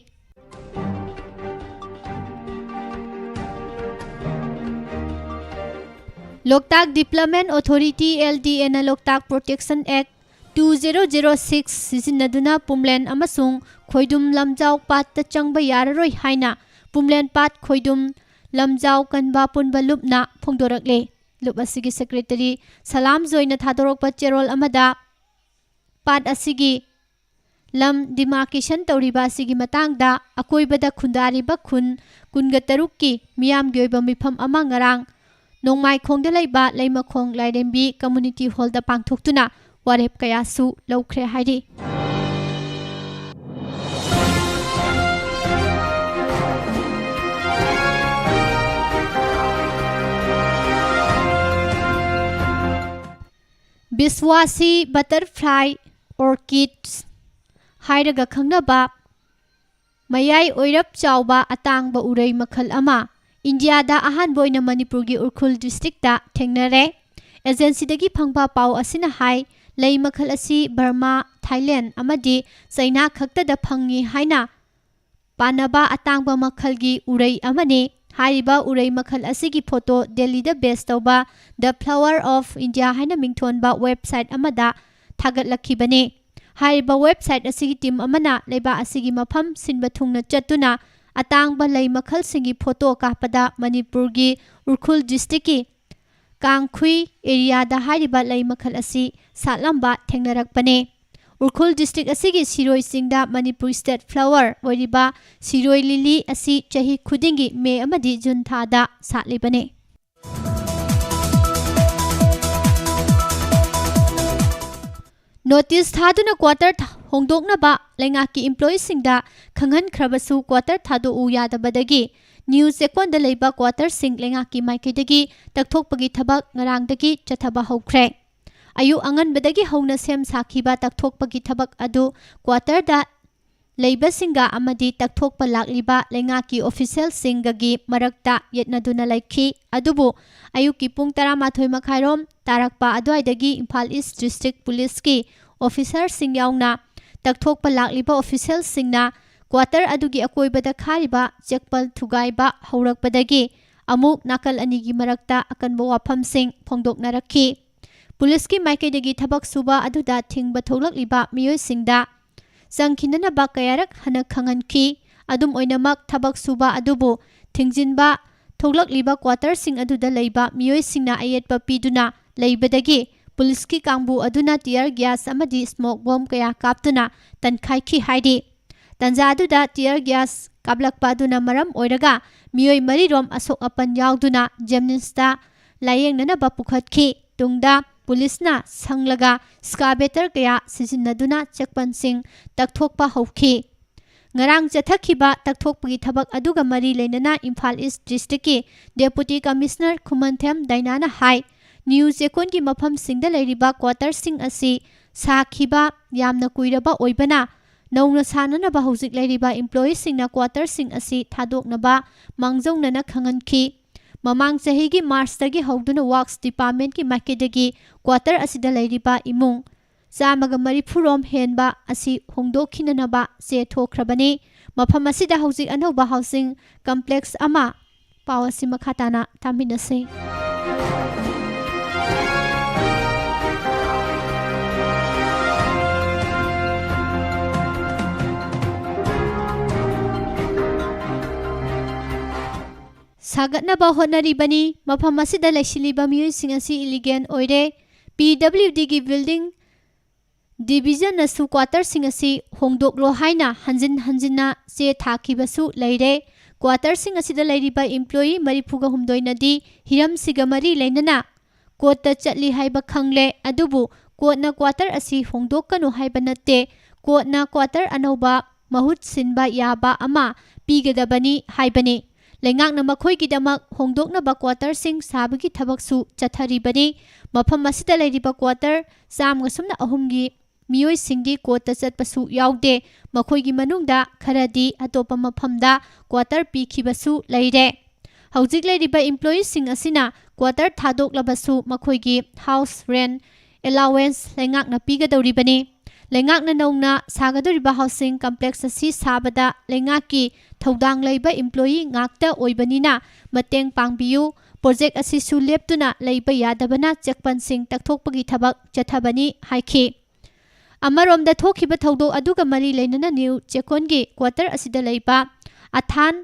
Loktak Development Authority LDA na Loktak Protection Act 2006 sisinaduna Pumlen amasung Khoidum Lamjau Pat ta changba yararoi haina Pumlen Pat Khoidum Lamjau kanba punba lupna phongdorakle lup asigi secretary Salam Joina thadorokpa cherol amada Pat asigi lam demarcation tawriba asigi matangda akoibada khundariba khun kunga tarukki miyamgi oiba mifam ama ngarang Nongmai khongda laiba laimakhong lairembi community hall da pangthoktuna warep kayasu laukhre hairi Biswasi butterfly orchids hairaga khangnaba mayai oirap chawba atangba urei makhal ama India da ahan boina Manipur gi Urkhul district da thengnare agency dagi phangba pau asina hai lei makhal asi Burma Thailand amadi China khakta da phangi haina panaba atangba makhal gi urei amane ꯍꯥꯏꯔꯤꯕ ꯎꯔꯩ ꯃꯈꯜ ꯑꯁꯤꯒꯤ photo ꯗꯦꯜꯂꯤꯗ ꯕꯦꯁ ꯇꯧꯕ ꯗ flower of India ꯍꯥꯏꯅ ꯃꯤꯡꯊꯣꯟꯕ website ꯑꯃꯗ ꯊꯥꯒꯠꯂꯛꯈꯤꯕꯅꯤ꯫ ꯍꯥꯏꯔꯤꯕ website ꯑꯁꯤꯒꯤ team ꯑꯃꯅ ꯂꯩꯕꯥꯛ ꯑꯁꯤꯒꯤ ꯃꯐꯝ ꯁꯤꯟꯕ ꯊꯨꯡꯅ ꯆꯠꯇꯨꯅ ꯑꯇꯥꯡꯕ ꯂꯩ ꯃꯈꯜꯁꯤꯡꯒꯤ ꯐꯣꯇꯣ ꯀꯥꯞꯄꯗ ꯃꯅꯤꯄꯨꯔꯒꯤ ꯎꯈ꯭ꯔꯨꯜ ꯗꯤꯁꯇ꯭ꯔꯤꯛꯀꯤ ꯀꯥꯡꯈꯨꯏ ꯑꯦꯔꯤꯌꯥꯗ ꯍꯥꯏꯔꯤꯕ ꯂꯩ ꯃꯈꯜ ꯑꯁꯤ ꯁꯥꯠꯂꯝꯕ ꯊꯦꯡꯅꯔꯛꯄꯅꯤ꯫ ꯎꯈ꯭ꯔꯨꯜ ꯗꯤꯁꯇ꯭ꯔꯤꯛ ꯑꯁꯤꯒꯤ ꯁꯤꯔꯣꯏ ꯆꯤꯡꯗ ꯃꯅꯤꯄꯨꯔ ꯁ꯭ꯇꯦꯠ ꯐ꯭ꯂꯥꯋꯔ ꯑꯣꯏꯔꯤꯕ ꯁꯤꯔꯣꯏ ꯂꯤꯂꯤ ꯑꯁꯤ ꯆꯍꯤ ꯈꯨꯗꯤꯡꯒꯤ ꯃꯦ ꯑꯃꯗꯤ ꯖꯨꯟ ꯊꯥꯗ ꯁꯥꯠꯂꯤꯕꯅꯤ꯫ ꯅꯣꯇꯤꯁ ꯊꯥꯗꯨꯅ ꯀ꯭ꯋꯥꯇꯔ ꯍꯣꯡꯗꯣꯛꯅꯕ ꯂꯩꯉꯥꯛꯀꯤ ꯏꯝꯄ꯭ꯂꯣꯌꯤꯁꯤꯡꯗ ꯈꯪꯍꯟꯈ꯭ꯔꯕꯁꯨ ꯀ꯭ꯋꯥꯇꯔ ꯊꯥꯗꯣꯛꯎ ꯌꯥꯗꯕꯗꯒꯤ ꯅ꯭ꯌꯨ ꯆꯦꯛꯀꯣꯟꯗ ꯂꯩꯕ ꯀ꯭ꯋꯥꯇꯔꯁꯤꯡ ꯂꯩꯉꯥꯛꯀꯤ ꯃꯥꯏꯀꯩꯗꯒꯤ ꯇꯛꯊꯣꯛꯄꯒꯤ ꯊꯕꯛ ꯉꯔꯥꯡꯗꯒꯤ ꯆꯠꯊꯕ ꯍꯧꯈ꯭ꯔꯦ꯫ ꯑꯌꯨꯛ ꯑꯉꯟꯕꯗꯒꯤ ꯍꯧꯅ ꯁꯦꯝ ꯁꯥꯈꯤꯕ ꯇꯛꯊꯣꯛꯄꯒꯤ ꯊꯕꯛ ꯑꯗꯨ ꯀ꯭ꯋꯥꯇꯔꯗ ꯂꯩꯕꯁꯤꯡꯒ ꯑꯃꯗꯤ ꯇꯛꯊꯣꯛꯄ ꯂꯥꯛꯂꯤꯕ ꯂꯩꯉꯥꯛꯀꯤ ꯑꯣꯐꯤꯁꯤꯌꯦꯜꯁꯤꯡꯒꯒꯤ ꯃꯔꯛꯇ ꯌꯦꯠꯅꯗꯨꯅ ꯂꯩꯈꯤ꯫ ꯑꯗꯨꯕꯨ ꯑꯌꯨꯛꯀꯤ ꯄꯨꯡ 12:30 ꯇꯥꯔꯛꯄ ꯑꯗꯨꯋꯥꯏꯗꯒꯤ ꯏꯝꯐꯥꯜ ꯏꯁ ꯗꯤꯁꯇ꯭ꯔꯤꯛ ꯄꯨꯂꯤꯁꯀꯤ ꯑꯣꯐꯤꯁꯔꯁꯤꯡ ꯌꯥꯎꯅ ꯇꯛꯊꯣꯛꯄ ꯂꯥꯛꯂꯤꯕ ꯑꯣꯐꯤꯁꯤꯌꯦꯜꯁꯤꯡꯅ ꯀ꯭ꯋꯥꯇꯔ ꯑꯗꯨꯒꯤ ꯑꯀꯣꯏꯕꯗ ꯈꯥꯔꯤꯕ ꯆꯦꯛꯄꯜ ꯊꯨꯒꯥꯏꯕ ꯍꯧꯔꯛꯄꯗꯒꯤ ꯑꯃꯨꯛ ꯅꯥꯀꯜ ꯑꯅꯤꯒꯤ ꯃꯔꯛꯇ ꯑꯀꯟꯕ ꯋꯥꯐꯝꯁꯤꯡ ꯐꯣꯡꯗꯣꯛꯅꯔꯛꯈꯤ꯫ ꯄꯨꯂꯤꯁꯀꯤ ꯃꯥꯏꯀꯩꯗꯒꯤ ꯊꯕꯛ ꯁꯨꯕ ꯑꯗꯨꯗ ꯊꯤꯡꯕ ꯊꯣꯛꯂꯛꯂꯤꯕ ꯃꯤꯑꯣꯏꯁꯤꯡꯗ ꯆꯪꯈꯤꯅꯅꯕ ꯀꯌꯥꯔꯛ ꯍꯟꯅ ꯈꯪꯍꯟꯈꯤ꯫ ꯑꯗꯨꯝ ꯑꯣꯏꯅꯃꯛ ꯊꯕꯛ ꯁꯨꯕ ꯑꯗꯨꯕꯨ ꯊꯤꯡꯖꯤꯟꯕ ꯊꯣꯛꯂꯛꯂꯤꯕ ꯀ꯭ꯋꯥꯇꯔꯁꯤꯡ ꯑꯗꯨꯗ ꯂꯩꯕ ꯃꯤꯑꯣꯏꯁꯤꯡꯅ ꯑꯌꯦꯠꯄ ꯄꯤꯗꯨꯅ ꯂꯩꯕꯗꯒꯤ ꯄꯨꯂꯤꯁꯀꯤ ꯀꯥꯡꯕꯨ ꯑꯗꯨꯅ ꯇꯤꯌꯔ ꯒ꯭ꯌꯥꯁ ꯑꯃꯗꯤ ꯁ꯭ꯃꯣꯛ ꯕꯣꯝ ꯀꯌꯥ ꯀꯥꯞꯇꯨꯅ ꯇꯟꯈꯥꯏꯈꯤ ꯍꯥꯏꯔꯤ꯫ ꯇꯟꯖꯥ ꯑꯗꯨꯗ ꯇꯤꯌꯔ ꯒ꯭ꯌꯥꯁ ꯀꯥꯞꯂꯛꯄ ꯑꯗꯨꯅ ꯃꯔꯝ ꯑꯣꯏꯔꯒ ꯃꯤꯑꯣꯏ 4 ꯑꯁꯣꯛ ꯑꯄꯟ ꯌꯥꯎꯗꯨꯅ ꯖꯦꯅꯤꯝꯁꯇ ꯂꯥꯌꯦꯡꯅꯅꯕ ꯄꯨꯈꯠꯈꯤ꯫ ꯇꯨꯡꯗ ꯄꯨꯂꯤꯁꯅ ꯁꯪꯂꯒ ꯁ꯭ꯀꯥꯕꯦꯇꯔ ꯀꯌꯥ ꯁꯤꯖꯤꯟꯅꯗꯨꯅ ꯆꯦꯛꯄꯜꯁꯤꯡ ꯇꯛꯊꯣꯛꯄ ꯍꯧꯈꯤ꯫ ꯉꯔꯥꯡ ꯆꯠꯊꯈꯤꯕ ꯇꯛꯊꯣꯛꯄꯒꯤ ꯊꯕꯛ ꯑꯗꯨꯒ ꯃꯔꯤ ꯂꯩꯅꯅ ꯏꯝꯐꯥꯜ ꯏꯁ ꯗꯤꯁꯇ꯭ꯔꯤꯛꯀꯤ ꯗꯦꯄꯨꯇꯤ ꯀꯃꯤꯁꯅꯔ ꯈꯨꯃꯟꯊꯦꯝ ꯗꯥꯏꯅꯥꯅ ꯍꯥꯏ ꯅ꯭ꯌꯨ ꯆꯦꯛꯀꯣꯟꯒꯤ ꯃꯐꯝꯁꯤꯡꯗ ꯂꯩꯔꯤꯕ ꯀ꯭ꯋꯥꯇꯔꯁꯤꯡ ꯑꯁꯤ ꯁꯥꯈꯤꯕ ꯌꯥꯝꯅ ꯀꯨꯏꯔꯕ ꯑꯣꯏꯕꯅ ꯅꯧꯅ ꯁꯥꯅꯅꯕ ꯍꯧꯖꯤꯛ ꯂꯩꯔꯤꯕ ꯏꯝꯄ꯭ꯂꯣꯌꯤꯁꯤꯡꯅ ꯀ꯭ꯋꯥꯇꯔꯁꯤꯡ ꯑꯁꯤ ꯊꯥꯗꯣꯛꯅꯕ ꯃꯥꯡꯖꯧꯅꯅ ꯈꯪꯍꯟꯈꯤ꯫ ꯃꯃꯥꯡ ꯆꯍꯤꯒꯤ ꯃꯥꯔꯆꯇꯒꯤ ꯍꯧꯗꯨꯅ ꯋꯥꯛꯁ ꯗꯤꯄꯥꯔꯠꯃꯦꯟꯠꯀꯤ ꯃꯥꯏꯀꯩꯗꯒꯤ ꯀ꯭ꯋꯥꯇꯔ ꯑꯁꯤꯗ ꯂꯩꯔꯤꯕ ꯏꯃꯨꯡ 140 ꯍꯦꯟꯕ ꯑꯁꯤ ꯍꯣꯡꯗꯣꯛꯈꯤꯅꯅꯕ ꯆꯦ ꯊꯣꯛꯈ꯭ꯔꯕꯅꯤ꯫ ꯃꯐꯝ ꯑꯁꯤꯗ ꯍꯧꯖꯤꯛ ꯑꯅꯧꯕ ꯍꯥꯎꯁꯤꯡ ꯀꯝꯄ꯭ꯂꯦꯛꯁ ꯑꯃ ꯄꯥꯎ ꯑꯁꯤ ꯃꯈꯥ ꯇꯥꯅ ꯇꯥꯃꯤꯟꯅꯁꯤ꯫ ꯁꯥꯒꯠꯅꯕ ꯍꯣꯠꯅꯔꯤꯕꯅꯤ꯫ ꯃꯐꯝ ꯑꯁꯤꯗ ꯂꯩꯁꯤꯜꯂꯤꯕ ꯃꯤꯑꯣꯏꯁꯤꯡ ꯑꯁꯤ ꯏꯂꯤꯒꯦꯟ ꯑꯣꯏꯔꯦ꯫ PWDꯒꯤ ꯕꯤꯜꯗꯤꯡ ꯗꯤꯚꯤꯖꯟꯅꯁꯨ ꯀ꯭ꯋꯥꯇꯔꯁꯤꯡ ꯑꯁꯤ ꯍꯣꯡꯗꯣꯛꯂꯣ ꯍꯥꯏꯅ ꯍꯟꯖꯤꯟ ꯍꯟꯖꯤꯟꯅ ꯆꯦ ꯊꯥꯈꯤꯕꯁꯨ ꯂꯩꯔꯦ꯫ ꯀ꯭ꯋꯥꯇꯔꯁꯤꯡ ꯑꯁꯤꯗ ꯂꯩꯔꯤꯕ ꯏꯝꯄ꯭ꯂꯣꯌꯤ 34ꯅꯗꯤ ꯍꯤꯔꯝꯁꯤꯒ ꯃꯔꯤ ꯂꯩꯅꯅ ꯀꯣꯔꯠꯇ ꯆꯠꯂꯤ ꯍꯥꯏꯕ ꯈꯪꯂꯦ꯫ ꯑꯗꯨꯕꯨ ꯀꯣꯔꯠꯅ ꯀ꯭ꯋꯥꯇꯔ ꯑꯁꯤ ꯍꯣꯡꯗꯣꯛꯀꯅꯨ ꯍꯥꯏꯕ ꯅꯠꯇꯦ꯫ ꯀꯣꯔꯠꯅ ꯀ꯭ꯋꯥꯇꯔ ꯑꯅꯧꯕ ꯃꯍꯨꯠ ꯁꯤꯟꯕ ꯌꯥꯕ ꯑꯃ ꯄꯤꯒꯗꯕꯅꯤ ꯍꯥꯏꯕꯅꯤ꯫ ꯂꯩꯉꯥꯛꯅ ꯃꯈꯣꯏꯒꯤꯗꯃꯛ ꯍꯣꯡꯗꯣꯛꯅꯕ ꯀ꯭ꯋꯥꯇꯔꯁꯤꯡ ꯁꯥꯕꯒꯤ ꯊꯕꯛꯁꯨ ꯆꯠꯊꯔꯤꯕꯅꯤ꯫ ꯃꯐꯝ ꯑꯁꯤꯗ ꯂꯩꯔꯤꯕ ꯀ꯭ꯋꯥꯇꯔ 103ꯒꯤ ꯃꯤꯑꯣꯏꯁꯤꯡꯗꯤ ꯀꯣꯔꯠꯇ ꯆꯠꯄꯁꯨ ꯌꯥꯎꯗꯦ꯫ ꯃꯈꯣꯏꯒꯤ ꯃꯅꯨꯡꯗ ꯈꯔꯗꯤ ꯑꯇꯣꯞꯄ ꯃꯐꯝꯗ ꯀ꯭ꯋꯥꯇꯔ ꯄꯤꯈꯤꯕꯁꯨ ꯂꯩꯔꯦ꯫ ꯍꯧꯖꯤꯛ ꯂꯩꯔꯤꯕ ꯏꯝꯄ꯭ꯂꯣꯌꯤꯁꯤꯡ ꯑꯁꯤꯅ ꯀ꯭ꯋꯥꯇꯔ ꯊꯥꯗꯣꯛꯂꯕꯁꯨ ꯃꯈꯣꯏꯒꯤ ꯍꯥꯎꯁ ꯔꯦꯟꯠ ꯑꯦꯂꯥꯎꯋꯦꯟꯁ ꯂꯩꯉꯥꯛꯅ ꯄꯤꯒꯗꯧꯔꯤꯕꯅꯤ꯫ ꯂꯩꯉꯥꯛꯅ ꯅꯧꯅ ꯁꯥꯒꯗꯧꯔꯤꯕ ꯍꯥꯎꯁꯤꯡ ꯀꯝꯄ꯭ꯂꯦꯛꯁ ꯑꯁꯤ ꯁꯥꯕꯗ ꯂꯩꯉꯥꯛꯀꯤ ꯊꯧꯗꯥꯡ ꯂꯩꯕ ꯏꯝꯄ꯭ꯂꯣꯌꯤ ꯉꯥꯛꯇ ꯑꯣꯏꯕꯅꯤꯅ ꯃꯇꯦꯡ ꯄꯥꯡꯕꯤꯌꯨ꯫ ꯄ꯭ꯔꯣꯖꯦꯛ ꯑꯁꯤꯁꯨ ꯂꯦꯞꯇꯨꯅ ꯂꯩꯕ ꯌꯥꯗꯕꯅ ꯆꯦꯛꯄꯜꯁꯤꯡ ꯇꯛꯊꯣꯛꯄꯒꯤ ꯊꯕꯛ ꯆꯠꯊꯕꯅꯤ ꯍꯥꯏꯈꯤ꯫ ꯑꯃꯔꯣꯝꯗ ꯊꯣꯛꯈꯤꯕ ꯊꯧꯗꯣꯛ ꯑꯗꯨꯒ ꯃꯔꯤ ꯂꯩꯅꯅ ꯅ꯭ꯌꯨ ꯆꯦꯛꯀꯣꯟꯒꯤ ꯀ꯭ꯋꯥꯇꯔ ꯑꯁꯤꯗ ꯂꯩꯕ ꯑꯊꯥꯟ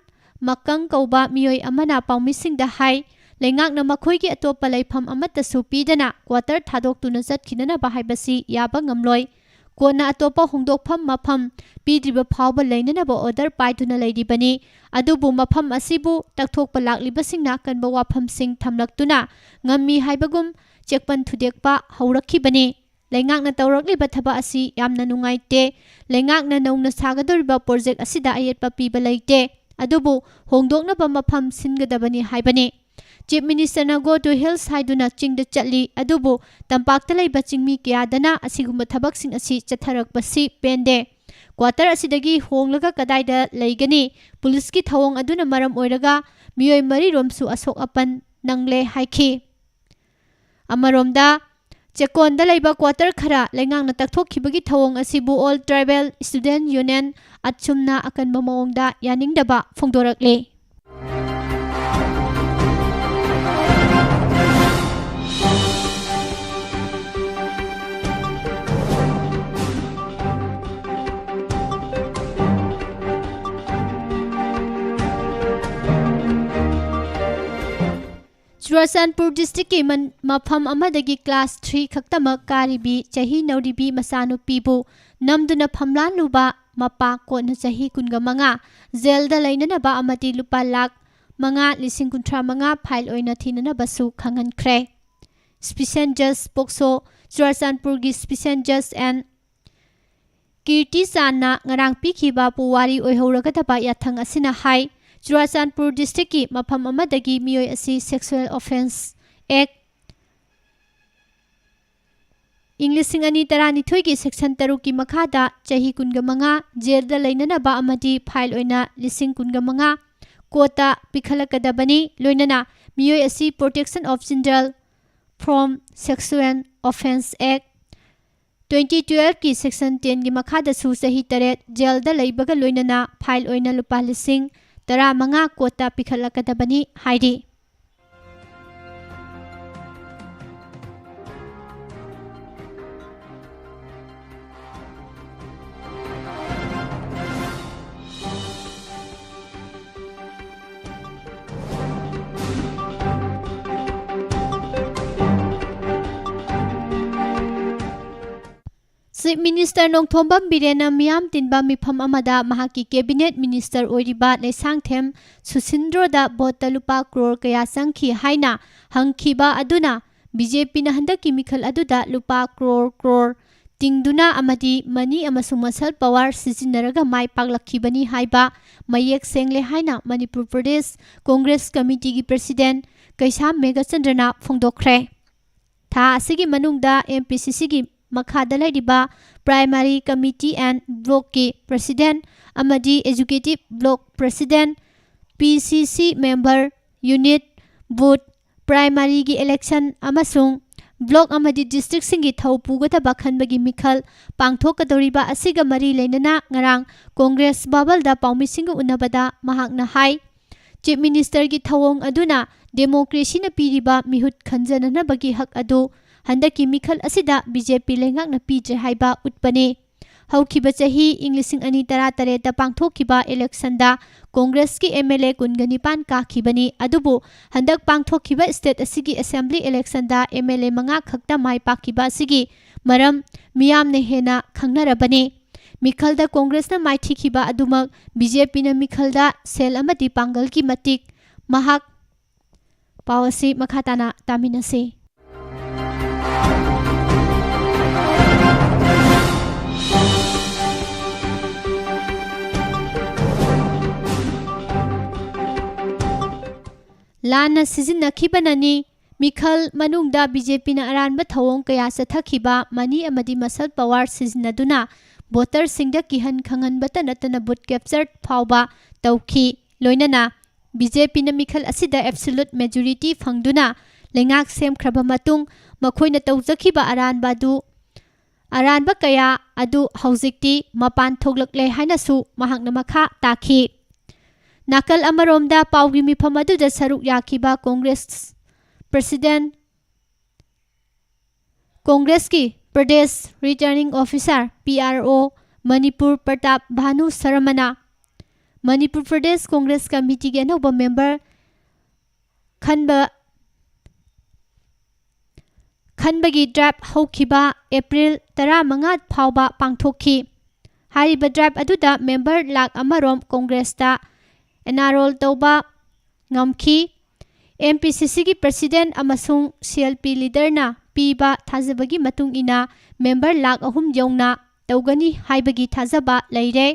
ꯃꯀꯪ ꯀꯧꯕ ꯃꯤꯑꯣꯏ ꯑꯃꯅ ꯄꯥꯎꯃꯤꯁꯤꯡꯗ ꯍꯥꯏ ꯂꯩꯉꯥꯛꯅ ꯃꯈꯣꯏꯒꯤ ꯑꯇꯣꯞꯄ ꯂꯩꯐꯝ ꯑꯃꯠꯇꯁꯨ ꯄꯤꯗꯅ ꯀ꯭ꯋꯥꯇꯔ ꯊꯥꯗꯣꯛꯇꯨꯅ ꯆꯠꯈꯤꯅꯅꯕ ꯍꯥꯏꯕꯁꯤ ꯌꯥꯕ ꯉꯝꯂꯣꯏ꯫ ꯀꯣꯟꯅ ꯑꯇꯣꯞꯄ ꯍꯣꯡꯗꯣꯛꯐꯝ ꯃꯐꯝ ꯄꯤꯗ꯭ꯔꯤꯕ ꯐꯥꯎꯕ ꯂꯩꯅꯅꯕ ꯑꯣꯔꯗꯔ ꯄꯥꯏꯗꯨꯅ ꯂꯩꯔꯤꯕꯅꯤ꯫ ꯑꯗꯨꯕꯨ ꯃꯐꯝ ꯑꯁꯤꯕꯨ ꯇꯛꯊꯣꯛꯄ ꯂꯥꯛꯂꯤꯕꯁꯤꯡꯅ ꯑꯀꯟꯕ ꯋꯥꯐꯝꯁꯤꯡ ꯊꯝꯂꯛꯇꯨꯅ ꯉꯝꯃꯤ ꯍꯥꯏꯕꯒꯨꯝ ꯆꯦꯛꯄꯜ ꯊꯨꯗꯦꯛꯄ ꯍꯧꯔꯛꯈꯤꯕꯅꯤ꯫ ꯂꯩꯉꯥꯛꯅ ꯇꯧꯔꯛꯂꯤꯕ ꯊꯕꯛ ꯑꯁꯤ ꯌꯥꯝꯅ ꯅꯨꯡꯉꯥꯏꯇꯦ꯫ ꯂꯩꯉꯥꯛꯅ ꯅꯧꯅ ꯁꯥꯒꯗꯧꯔꯤꯕ ꯄ꯭ꯔꯣꯖꯦꯛ ꯑꯁꯤꯗ ꯑꯌꯦꯠꯄ ꯄꯤꯕ ꯂꯩꯇꯦ꯫ ꯑꯗꯨꯕꯨ ꯍꯣꯡꯗꯣꯛꯅꯕ ꯃꯐꯝ ꯁꯤꯟꯒꯗꯕꯅꯤ ꯍꯥꯏꯕꯅꯤ꯫ ꯆꯤꯞ ꯃꯤꯅꯤꯁꯇꯔꯅ ꯒꯣ ꯇꯨ ꯍꯤꯜꯁ ꯍꯥꯏꯗꯨꯅ ꯆꯤꯡꯗ ꯆꯠꯂꯤ꯫ ꯑꯗꯨꯕꯨ ꯇꯝꯄꯥꯛꯇ ꯂꯩꯕ ꯆꯤꯡꯃꯤ ꯀꯌꯥꯗꯅ ꯑꯁꯤꯒꯨꯝꯕ ꯊꯕꯛꯁꯤꯡ ꯑꯁꯤ ꯆꯠꯊꯔꯛꯄꯁꯤ ꯄꯦꯟꯗꯦ꯫ ꯀ꯭ꯋꯥꯇꯔ ꯑꯁꯤꯗꯒꯤ ꯍꯣꯡꯂꯒ ꯀꯗꯥꯏꯗ ꯂꯩꯒꯅꯤ? ꯄꯨꯂꯤꯁꯀꯤ ꯊꯧꯑꯣꯡ ꯑꯗꯨꯅ ꯃꯔꯝ ꯑꯣꯏꯔꯒ ꯃꯤꯑꯣꯏ 4ꯔꯣꯝꯁꯨ ꯑꯁꯣꯛ ꯑꯄꯟ ꯅꯪꯂꯦ ꯍꯥꯏꯈꯤ꯫ ꯑꯃꯔꯣꯝꯗ ꯆꯦꯛꯀꯣꯟꯗ ꯂꯩꯕ ꯀ꯭ꯋꯥꯇꯔ ꯈꯔ ꯂꯩꯉꯥꯛꯅ ꯇꯛꯊꯣꯛꯈꯤꯕꯒꯤ ꯊꯧꯑꯣꯡ ꯑꯁꯤꯕꯨ ꯑꯣꯜ ꯇ꯭ꯔꯥꯏꯕꯦꯜ ꯁ꯭ꯇꯨꯗꯦꯟꯠ ꯌꯨꯅꯤꯌꯟ ꯑꯠꯁꯨꯝꯅ ꯑꯀꯟꯕ ꯃꯑꯣꯡꯗ ꯌꯥꯅꯤꯡꯗꯕ ꯐꯣꯡꯗꯣꯔꯛꯂꯤ꯫ Churachandpur district ki mafam amadagi class 3 khaktamak karibi chahi nauribi masanupibu namduna phamlan luba mapa kotna chahi kunga manga jail da lainanaba amati lupa lakh manga lising kunthra manga file oina thinanaba su khangankre. Special Judge Pokso Churachandpur gi Special Judge and Kirti Sanna ngarang pikhiba puwari oihoragadaba yathang asina hai Churachandpur district ki mafam amadagi miyoi asi Sexual Offence Act Englishing ani tarani thoi ki section 3 ki makhada chahi kunga manga jail da lainanaba amadi file oina lising kunga manga kota pikhalakadabani loinana miyoi asi Protection of Children from Sexual Offence Act 2012 ki section 10 ki makhada su sahi taret jail da laibaga loinana file oina lupa lising tara manga kota pikhalakadabani hairi. Chief Minister Nongthombam Birena miyam tinba mifam amada mahaki cabinet minister oiriba Naisangthem Susindro da bota lupa crore kaya sangki haina hangkhiba aduna BJP na handaki mikhal aduda lupa crore tingduna amadi mani amasung masal power sizinaraga mai paglakhibani haiba mayek sengle haina Manipur Pradesh Congress Committee gi President Kaisam Megachandrana phongdokkhre. Tha asigi manungda MPCC gi makhada laidiba Primary Committee and Block ki President amadi Executive Block President PCC Member Unit Booth Primary gi election amasung Block amadi District singi thau pugataba khanbagi mikhal pangthokadoriba asiga mari leinana ngarang Congress babal da paumisinga unabada mahakna hai Chief Minister gi thawong aduna democracy na piriba mihut khanjanana bagi hak adu handaki mikhal asida BJP lengak na pije haiba utpane haukiba chahi Englishing ani tara tare da pangthokkiba election da Congress ki MLA kunganipan ka khibani adubu handak pangthokkiba state asigi assembly election da MLA manga khakta mai pakiba asigi maram miyam ne hena khangnarabane mikhal da Congress na mai thikhiba adumak BJP na mikhal da sel amati pangal ki matik mahak pawasi makhatana taminase. Lana sizinakhibanani mikhal manungda BJP na aranba thawong kaya sathakhiba mani amadi masal power sizinaduna voter singda kihan khanganbata natana vote capture phawba tawkhi loinana BJP na mikhal asida absolute majority phangduna lengak semkhraba matung makhoina tawjakhiba aranba kaya adu haujikti mapan thoglakle hainasu mahakna makha takhi Nakal amaromda paugi mifam aduda saruk yakiba Congress President Congress ki Pradesh Returning Officer PRO Manipur Pratap Bhanu Saramana Manipur Pradesh Congress Committee ki anauba member khanbagi drive haukiba April 15 phawba pangthokhi hariba drive aduda member lakh amarom Congress ta enarol tauba ngamki MPCC ki president amasung CLP leader na piba thajabagi matung ina member lakh ahum yongna taugani haibagi thajaba leire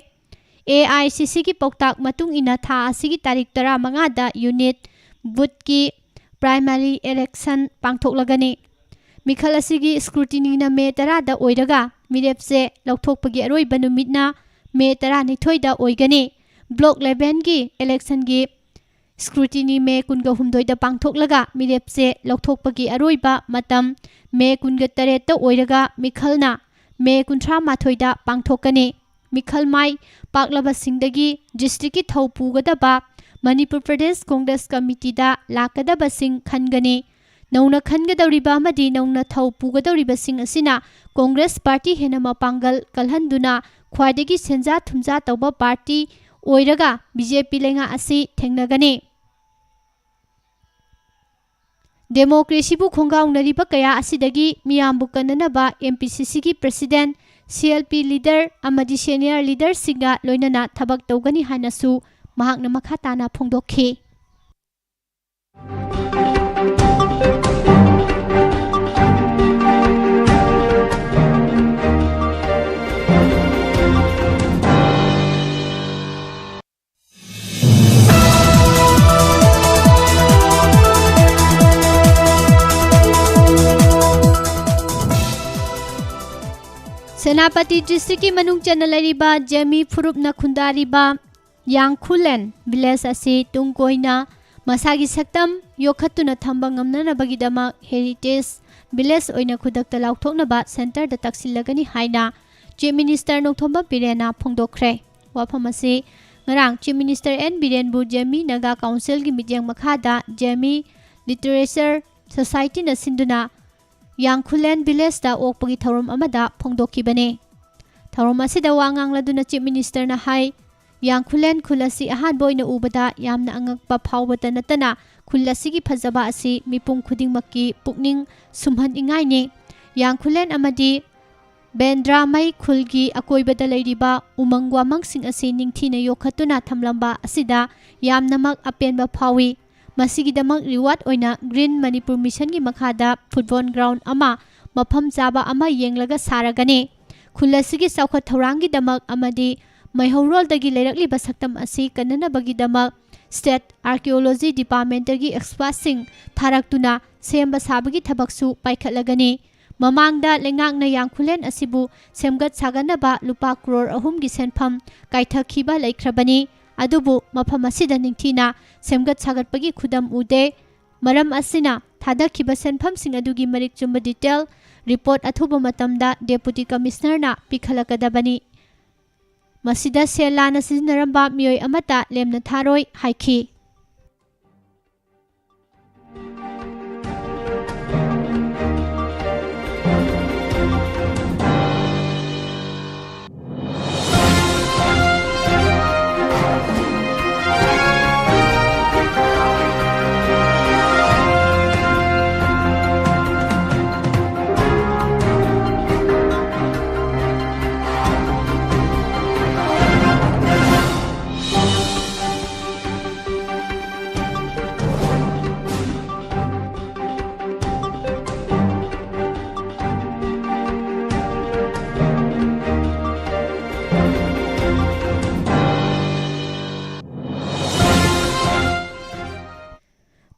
AICC ki poktak matung ina tha asigi tarik 15 da unit booth ki primary election pangthoklagani mikhal asigi scrutiny na me 10 da oiraga mirepse lauthokpagi aroiba numitna me 12 da oigani Block 11 ki election ki scrutiny me kunga humdoi da pangthoklaga mirepse lauthokpagi aroiba matam me kunga 3 ta oiraga mikhalna me kunthra mathoi da pangthokani mikhal mai paklaba singdagi district ki thau pugadaba Manipur Pradesh Congress Committee da lakadaba sing khangani nauna khangadawriba amadi nauna thau pugadawriba sing asina Congress Party hena mapangal kalhanduna khwadagi senja thumja tawba party oiraga BJP lenga asi thengnagani डेमोक्रेसीबु खोंगाउनरिबा कया असिदगी मियामबु कन्ननबा MPCC की president CLP leader अमदी senior leader सिंगा लोइनना थबक तौगनी हाइनसु महाकना मखा ताना फोंदोखी। सेनापति डिस्ट्रिक्ट की मनुंग चना लरिबा जेमी फुरुपना खुंदारिबा यांगखुलेन विलेज असी तुंगकोइना मसागी सक्तम योखतुना थंबा ngamnanabagidama हेरिटेज विलेज ओइना खुदक्ता लाउथोकनबा सेंटर दा तक्सिलगनी हाइना चीफ मिनिस्टर नोथोंबा बिरेना फोंदोखरे। वाफम असी ngarang chief minister N Biren बु जेमी नगा काउंसिल की मिजेंग मखादा जेमी लिटरेचर सोसाइटी न सिंदुना यांगखुलेन विलेज दा ओकपगी थौरम अमदा फोंदोखिबने। थौरम असिदा वांगांगलदुना चीफ मिनिस्टर ना हाई यांगखुलेन खुलसी अहान बोइना उबदा यामना अंगकपा फावबता नतना खुलसी की फजबा असि मिपुंग खुदिंगमक्की पुकनिंग सुमहन इंगाइने। यांगखुलेन अमदी बेंद्रा मई खुलगी अकोइबदा लैरिबा उमंग वामंगसिंग असि निंगथीना योखतुना थमलंबा असिदा यामनमक अपेनबा फावी। मसिगिदमक रिवार्ड ओइना ग्रीन मणिपुर मिशन की मखादा फुटबॉल ग्राउंड अमा मफम चाबा अमा येंगलगा सारगने। खुलसिगी सौखत थौरांगीदमक अमदी मैहौरोलदगी लेरकलिबा सक्तम असि कन्ननबगीदमक स्टेट आर्कियोलॉजी डिपार्टमेंटगी एक्सपर्टसिंग थारक्तुना सेंबा साबगी थबकसु पाइखतलगने। ममांगदा लेंगांगना यांगखुलेन असिबु सेमगत सागनबा लुपा करोड़ 3 की सेनफम काइथखिबा लैख्रबनी। अदुबु मफम असिदा निंगथीना सेमगत सागतपगी खुदम उदे। मरम असिना थादखिबा सेनफमसिंग अदुगी मरिक चुम्बा डिटेल रिपोर्ट अथुबा मतमदा डेप्यूटी कमिश्नरना पिखलकदबनी। मसिदा सेलाना सिजनरंबा मियोय अमता लेमना थारोय हाइखी।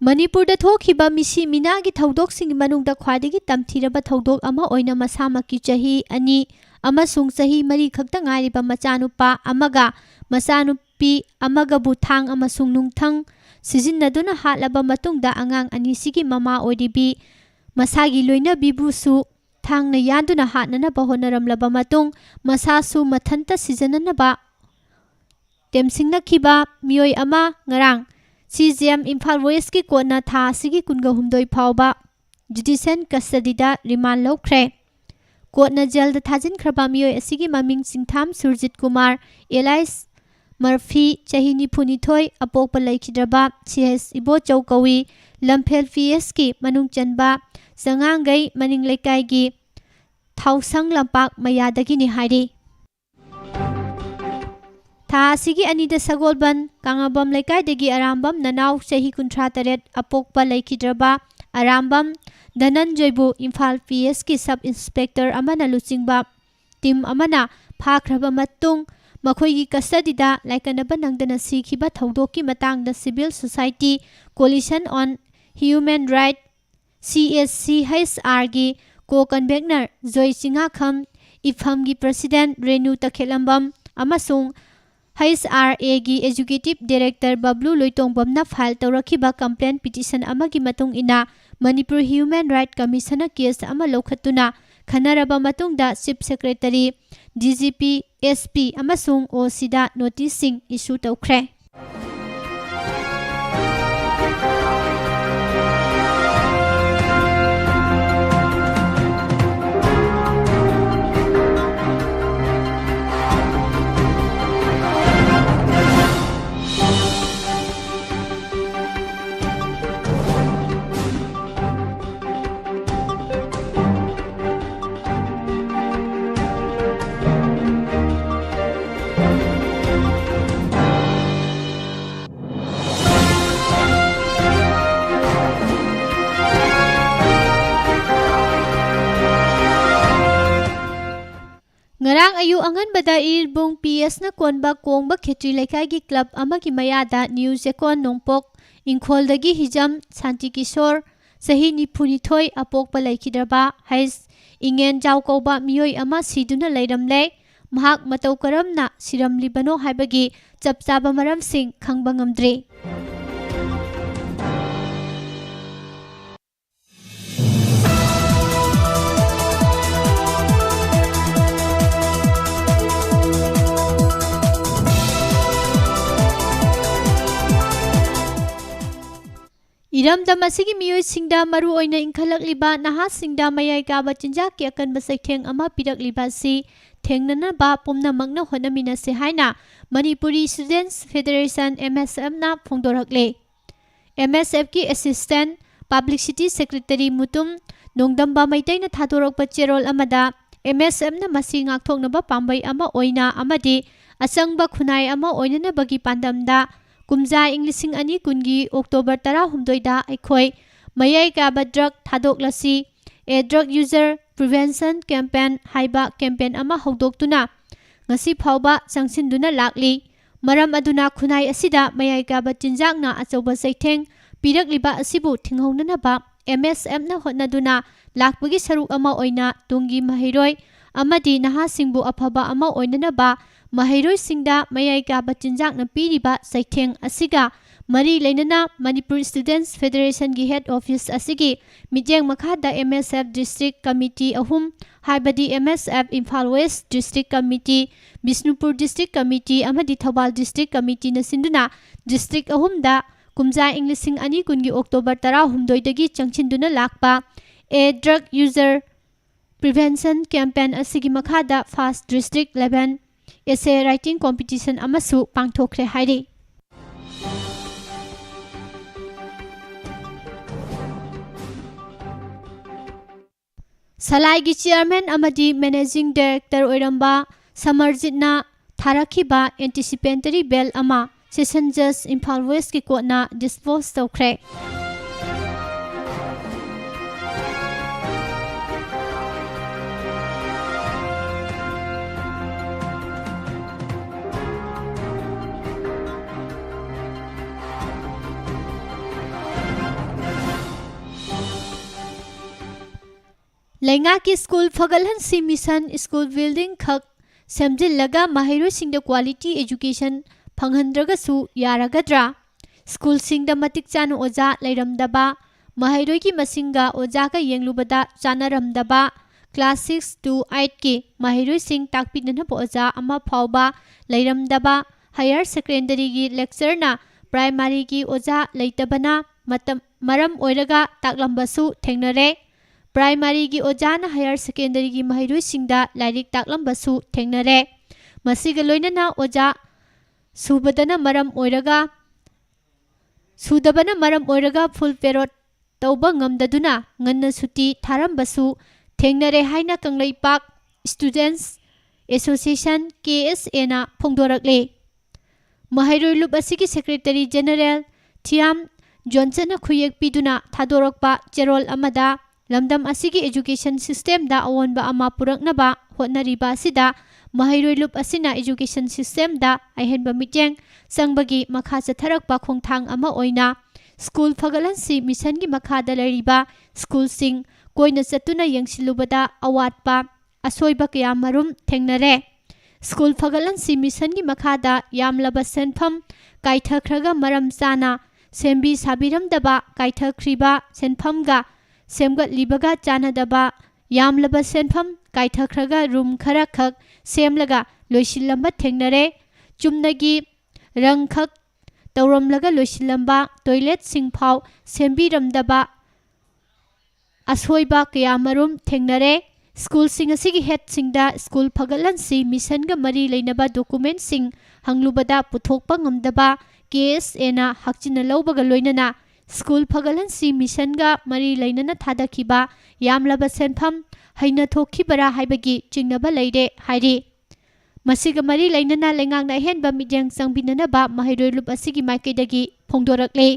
मणिपुर थोखिबा मिसी मिनागी थौदोकसिंग मनुंगदा ख्वाइदगी तमथिरबा थौदोक अमा ओइना मसामकी चही 2 अमसुंग चही 4 खक्ता ngairiba machanupa amaga machanupi amaga bu thang amasung nungthang sijinnaduna hatlaba matungda angang anisigi mama oidibi masagi loina bibusu thangna yanduna hatnana bahonaramlaba matung masasu mathanta sijananaba temsingna khiba miyoi ama ngarang CGM Imphal West की कोना था सिगी कुनगा हुमदोई फावबा judicial कस्टडीदा remand लौख्रे। कोर्टना जेल थाजिन खरबा मियोय असिगी ममिंग सिंथाम सुरजित कुमार एलाइस मर्फी चही 94 अपोकपा लैखिद्रबा CS इबो चौकवी लम्फेल PS की मनुंग चनबा संगांगै मनिंग लेकाइगी थाउसंग लंपाक मयादगी निहाइरी। था सिगी अनिदा सगोलबन कांगाबम लेकाइदगी अरामबम ननाव चही 38 अपोकपा लैखिद्रबा अरामबम धनंजयबु इम्फाल PS की सब इंस्पेक्टर अमना लुचिंगबा टीम अमना फाख्रबा मतुंग मखोइगी कस्टडीदा लाइकनबा नंगदना सिखिबा थौदोकी मतांगदा civil society coalition on human right CSCHR की को कन्वेनर जोय चिंगाखम इफम की प्रेसिडेंट रेणु तखेलंबम अमसुंग HRA की एजुकेटिव डायरेक्टर बबलू लोइतोंगबमना फाइल तौरखिबा कंप्लेंट पिटिशन अमगी मतुंग इना Manipur human right commission case अमा लौखतुना खनरबा मतुंगदा चीफ सेक्रेटरी DGP SP अमसुंग OC दा नोटिस सिंग इशू तौख्रे। ayu anganbada Irbung PS na konba kongba khetri lekai club amagi mayada New Zekon Nongpok Ingkholdagi hijam Santi Kishore sahi nipuni apokpa laikhidraba hais ingen jawkoba miyoi ama siduna leiramle mahak matau karamna siramlibano haibagi chapchaba maramsing khangba ngamdre. Iramdam asigi miyoi singda maru oina inkhalakliba naha singda mayai kaba chinjak ki akanba saitheng ama pirakliba si thengnana ba pumnamakna honaminase haina Manipuri Students Federation MSF na phongdorakle. MSF ki Assistant Publicity Secretary Mutum Nongdamba Maitaina thadorakpa cherol amada MSF na masi ngakthoknaba pambai ama oina amadi asangba khunai ama oinana bagi pandamda Kumza Englishing ani kungi October 10 da aikhoi mayai kaba drug thadoklasi a drug user prevention campaign haiba campaign ama haudoktuna ngasi phawba sangsinduna lakli maram aduna khunai asida mayai kaba chinjakna achauba saitheng pirakliba asibu thinghounana ba MSF na hotnaduna lakpagi saruk ama oina tungi mahiroi amadi naha singbu aphaba ama oinana ba Mahairoi singda mayai kaba chinjakna piriba saitheng asiga mari leinana Manipur Students Federation gi head office asigi mijeng makhada MSF District Committee ahum haibadi MSF Imphal West District Committee Bisnupur District Committee amadi Thobal District Committee na sinduna district ahumda kumja Englishing ani kungi October 10 dagi changchinduna lakpa a drug user prevention campaign asigi makhada First District 11 essay writing competition amasu pangthokre hairi. Salai gi chairman amadi managing director oiramba Samarjitna tharakhiba anticipatory bail ama session judge Imphal West ki kotna dispose tawkhre. Lenga ki school Fagalhan si mission school building khak semjillaga mahiroi singda quality education phanghandraga su yaragadra school singda matik chana oja leiramdaba mahiroi ki masinga oja ka yenglubada chanaramdaba class 6 to 8 ki mahiroi sing takpinana oja ama phawba leiramdaba higher secondary gi lecturer na primary ki oja leitabana maram oiraga taklambasu thengnare Primary gi ojana higher secondary gi mahiroi singda lairik taklambasu thengnare masiga loinana oja sudabana maram oiraga full parrot tauba ngamdaduna nganna suti tharambasu thengnare haina Kanglaipak Students Association KSA na phongdorakle mahiroi lup asigi Secretary General Thiam Johnson na khuyek piduna thadorakpa cherol amada Lamdam asigi education system da awonba ama puraknaba hotnariba asida mahiroi lup asina education system da aihenba mitjeng sangbagi makha chatharakpa khongthang ama oina school Fagalansi mission gi makha da lariba school sing koina chatuna yengsilubada awatpa asoiba kya marum thengnare school Fagalansi mission gi makha da yamlaba senpham kaithakhraga maram chana sembi sabiramdaba kaithakriba senphamga Semgat libaga chanadaba yamlaba senpham kaithakhraga room khara khak semlaga loisilamba thengnare chumnagi rangkhak tawramlaga loisilamba toilet singphau sembiramdaba asoiba kayamarum thengnare school sing asigi head singda school Fagalansi mission ga mari leinaba document sing hanglubada puthokpa ngamdaba KSA na hakchina lawbaga loinana School Fagalansi mission ga mari lainana thadakhiba yamlaba senpham haina thokhibara haibagi chingnaba leire hairi masiga mari lainana lengangna henba mijeng sangbinana ba mahiroi lup asigi maikaidagi phongdorakle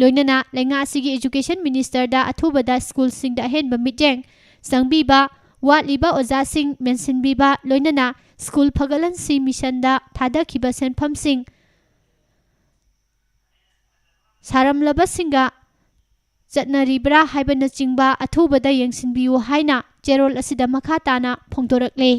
loinana lenga asigi education minister da athubada school singda henba mijeng sangbiba watliba oja sing mentionbiba loinana school फगलनसी मिशनदा थादखिबा सेनफमसिंग सारमलबसिंगा चटनरिब्रा हाइबनचिंबा अथुबदा यंगसिनबियु हाइना चेरोल असिदा मखा ताना फोंदोरकले।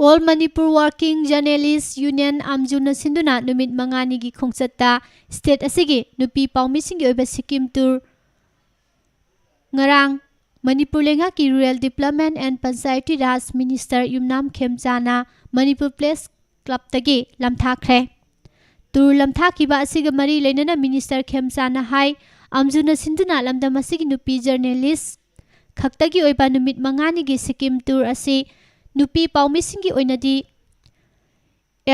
All Manipur Working Journalists Union Amjuna Sinduna numit mangani gi khongsatta state asigi nupi paumishing oiba Sikkim tour ngarang Manipur lenga ki Rural Development and Panchayati Raj Minister Yumnam Khemchana Manipur Place Club tagi lamthakre tour lamthakiba asiga mari leinana Minister Khemchana hai Amjuna Sinduna lamdam asigi nupi journalist khaktagi oiba numit mangani gi Sikkim tour asi nupi paumisingi oinadi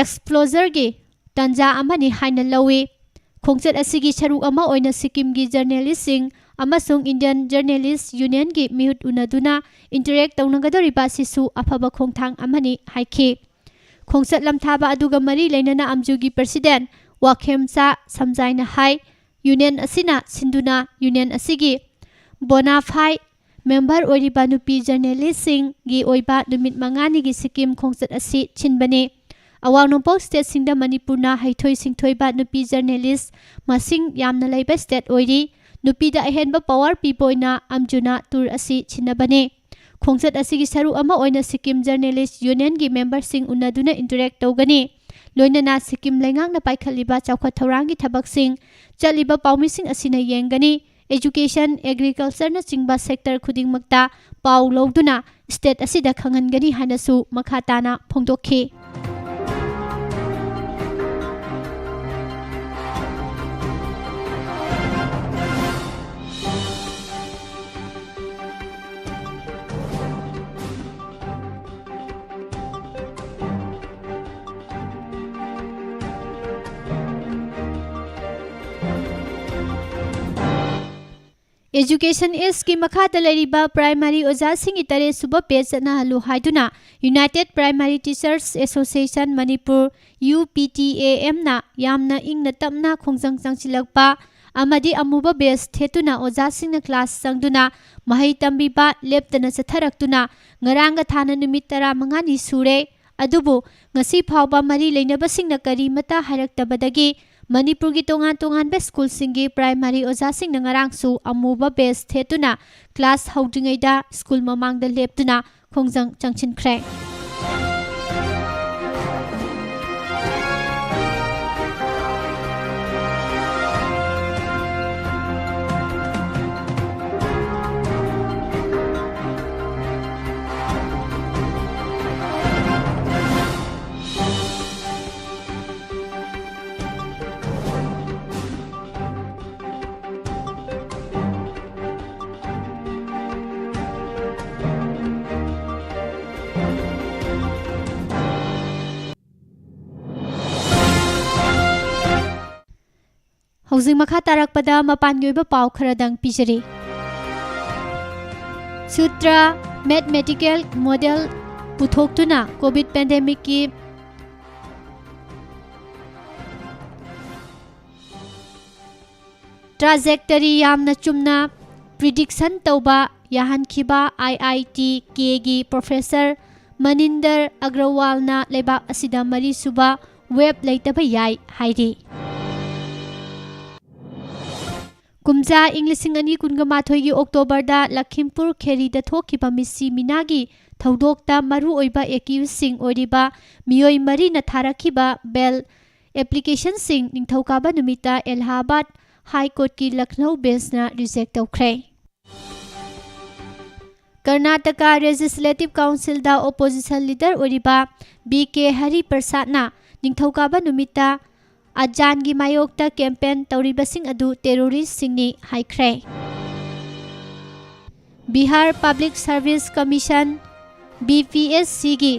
exposure gi tanja amani haina lawi khongchat asigi charu ama oina Sikkim gi journalist sing amasung Indian Journalists Union gi mihut unaduna interact tawnagadoriba sisu afaba khongthang amani haikhi khongchat lamthaba aduga mari leinana amju gi president Wakhemcha samjaina hai union asina sinduna union asigi bona fide member oiriba nupi journalist sing gi oiba numit mangani gi Sikkim khongchat asi chinbane awang nongpok state singda Manipurna haithoi singthoiba nupi journalist masing yamna leiba state oiri nupi da ahenba power pipoina amjuna tour asi chinabane khongchat asi gi saru ama oina Sikkim Journalist Union gi member sing unaduna interact tawgani loinana Sikkim lengang na paikhaliba chawkhat thorang gi thabak sing chaliba paumising asina yengani Education, Agriculture na chingba sector khuding makta pau loduna state asida khangangani hanasu makhatana phongdokhi Education is ki makhata lariba primary oja sing itare suba page na halu haiduna United Primary Teachers Association Manipur UPTAM na yamna ingna tamna khongjang changchilakpa amadi amuba base thetuna oja sing na class sangduna mahai tambiba leptana chatharaktuna ngaranga thana numit tara mangani sure adubu ngasi phawba mari leinaba singna kari mata hairaktabadagi Manipur gi tongan tongan be school singi primary oja sing na ngarang su amuba base thetuna class houdingaida school mamang da leptuna khongjang changchin khre Housing makha tarakpada mapan yoiba pau kharadang pijari Sutra mathematical model puthoktuna COVID pandemic ki trajectory yamna chumna prediction tauba yahankhiba IIT K gi professor Maninder Agrawal na lebak asida mari suba web leitaba yai hairi Kumja English ani kungamathoi gi October da Lakhimpur Kheri da thokiba misi minagi thodokta maru oiba accused sing oriba mioi mari na tharakhiba bail application sing ningthokaba numita Allahabad High Court ki Lucknow bench na reject tawkhre Karnataka Legislative Council da opposition leader oriba BK Hari Prasad na ningthokaba numita Ajan gi mayokta campaign tauribasing adu terrorist singni haikhre Bihar Public Service Commission BPSC gi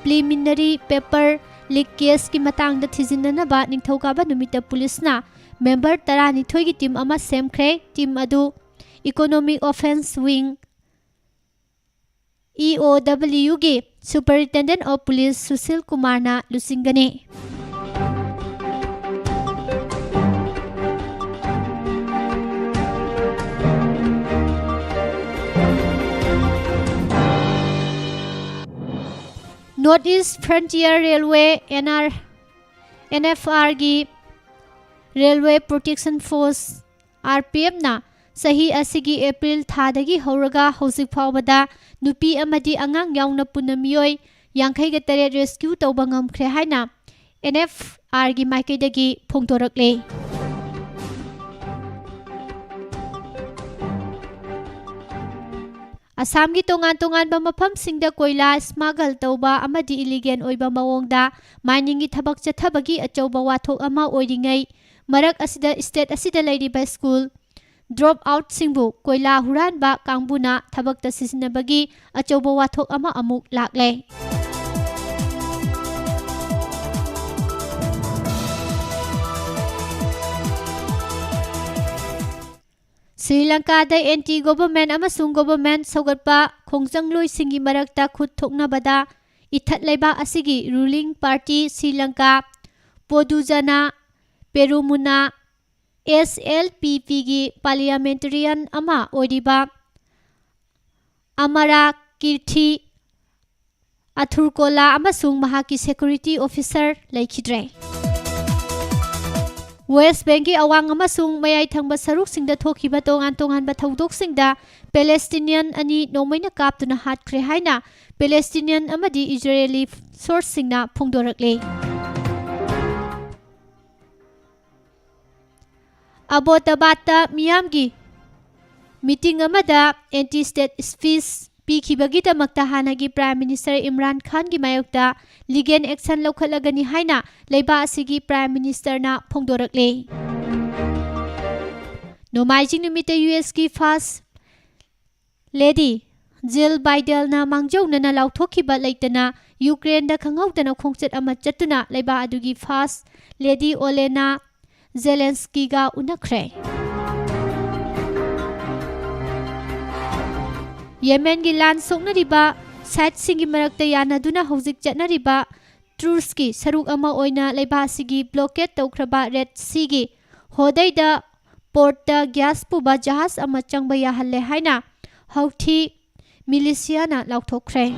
preliminary paper leak case ki matang da thijinnanaba ningthokaba numita police na member 12 gi team ama semkhre. Team adu Economic Offense Wing EOW gi Superintendent of Police Susil Kumar na lusinggani. Northeast Frontier Railway NFR gi Railway Protection Force RPF na sahi asigi April thadagi horaga hojik phawbada nupi amadi angang yauna punamiyoi 58 rescue tawba ngamkhre haina NFR gi maikaidagi phongdorakle. Assam gi tongan ba mafamsingda koila smuggle tawba amadi illegal oiba mawongda mining gi thabak chathabagi achauba wathok ama oiringai marak asida state asida leiriba school drop out singbu koila huranba kangbuna thabakta sisinabagi achauba wathok ama amuk lakle. Sri Lanka da anti-government amasung government saugatpa khongjangloy singi marakta khut thoknabada ithat leiba asigi ruling party Sri Lanka Podujana Perumuna SLPP gi parliamentarian ama oiriba Amara Kirthi Athurkola amasung mahaki security officer laikhidre. West Bengi awang amasung mayai thangba saruk singda thokhiba tongan ba thaudok singda Palestinian ani nomaina kaptuna hatkre haina Palestinian amadi Israeli source singna phongdorakle. Abbottabadta miyamgi meeting amada anti-state speech pikhibagidamakta hanagi Prime Minister Imran Khan gi mayokta legal action laukhatlagani haina leiba asigi Prime Minister na phongdorakle. Nomaijing numita US ki First Lady Jill Biden na mangjona na lauthokhiba leitana Ukraine da khanghautana khongchat ama chatuna leiba adugi First Lady Olena Zelensky ga unakhre. Yemen gi lan soknariba site singi marakta yanaduna hojik chatnariba Truski saruk ama oina leiba sigi blockade tawkhraba Red Sea gi hodaida porta gas puba jahaz ama changba yahalle haina Houthi militia na lauthokre.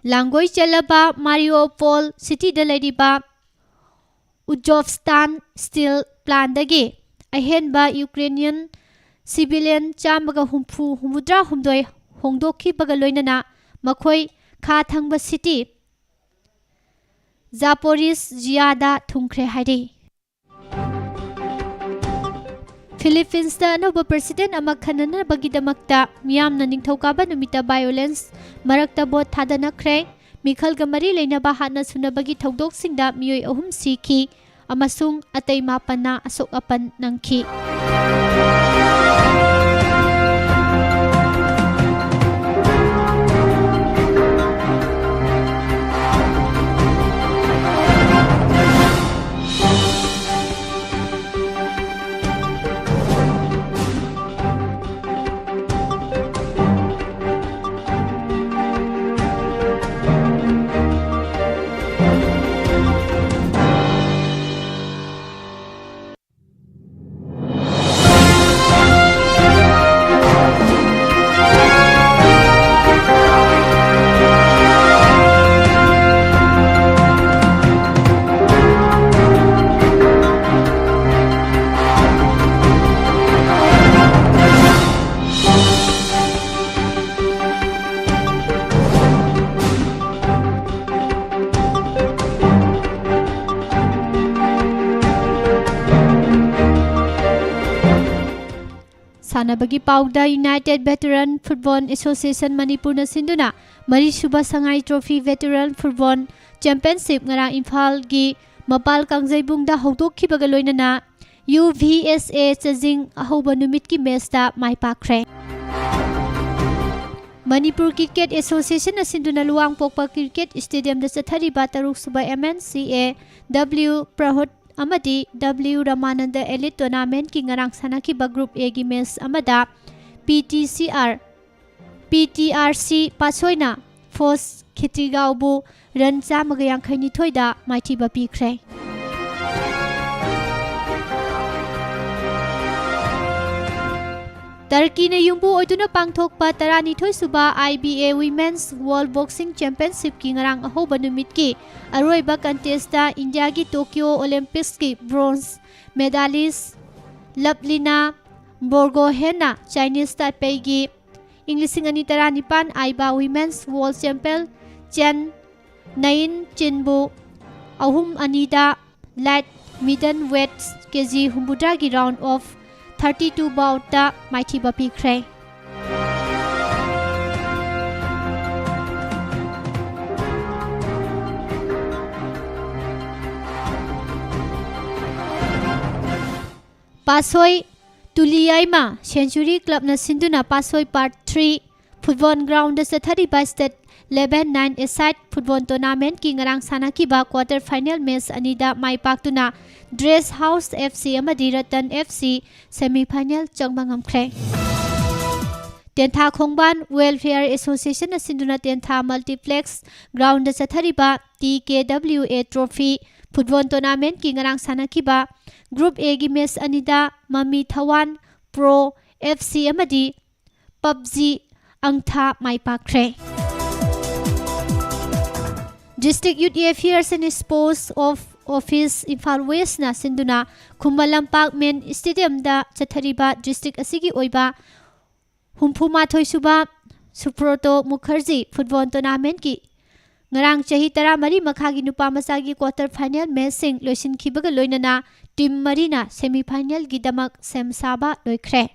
Langoi chalaba Mariupol city da leriba Uzbekistan steel plant dagi ahenba Ukrainian civilian chambaga humudra humdoi hongdokhi baga loinana makhoi kha thangba city Zaporizhzhia da thungkhre hairi. Philippines da anova president ama khanana bagidamakta miyamna ningthokaba numita violence marakta bot thadanakhre. Mikhalga mari leinaba hatna sunabagi thaudoksinda miyoi ahum sikhi amasung atei mapana asok apan nangkhi. Sanabagi Pauda United Veteran Football Association Manipur na sinduna Marisuba Sangai Trophy Veteran Football Championship ngarang Imphal gi Mapal Kangjaibungda hawdokhibaga loinana UVSA Chajing ahauba numit ki match da mai pakre. Manipur Cricket Association asinduna luang pokpa cricket stadium da chathariba taruk suba MNCA W Prahut amadi W Ramananda Elite Tournament ki ngarang sanakiba Group A gi match amada PTRC Pasoina Force Khitrigaubu ran chamaga yankhaini thoida maithiba pikre. Turkey na yungbu oiduna pangthokpa taranithoi suba IBA Women's World Boxing Championship ki ngarang ahoba numit ki aroiba contest da India ki Tokyo Olympics ki bronze medalist Laplina Borgohena Chinese Taipei gi Inglising ani taranipan IBA Women's World Champion Chen Nain Chinbu ahum anida light middleweight kg humbudra gi round of 32 bout da maithiba pikre. Pasoi Tuliaima Century Club na sinduna Pasoi Part 3 Football Ground da sathariba State Level 9 aside Football Tournament ki ngarang sanakiba quarter final match anida mai paktuna Dress House FC amadi Ratan FC semi final changba ngamkhre. Tentha Khongban Welfare Association na sinduna Tentha Multiplex Ground da sathariba TKWA Trophy Football Tournament ki ngarang sanakiba Group A gi match anida Mami Thawan Pro FC amadi PUBG angtha mai pakre. District Youth Affairs and Sports of Office Imphal West na sinduna Khumbalampak Main Stadium da chathariba district asigi oiba humphuma thoisuba Suproto Mukherjee Football Tournament ki ngarang chahi tara mari makhagi nupa masagi quarter final match sing loisin khibaga loinana team marina semi final gi damak sem saba loikhre.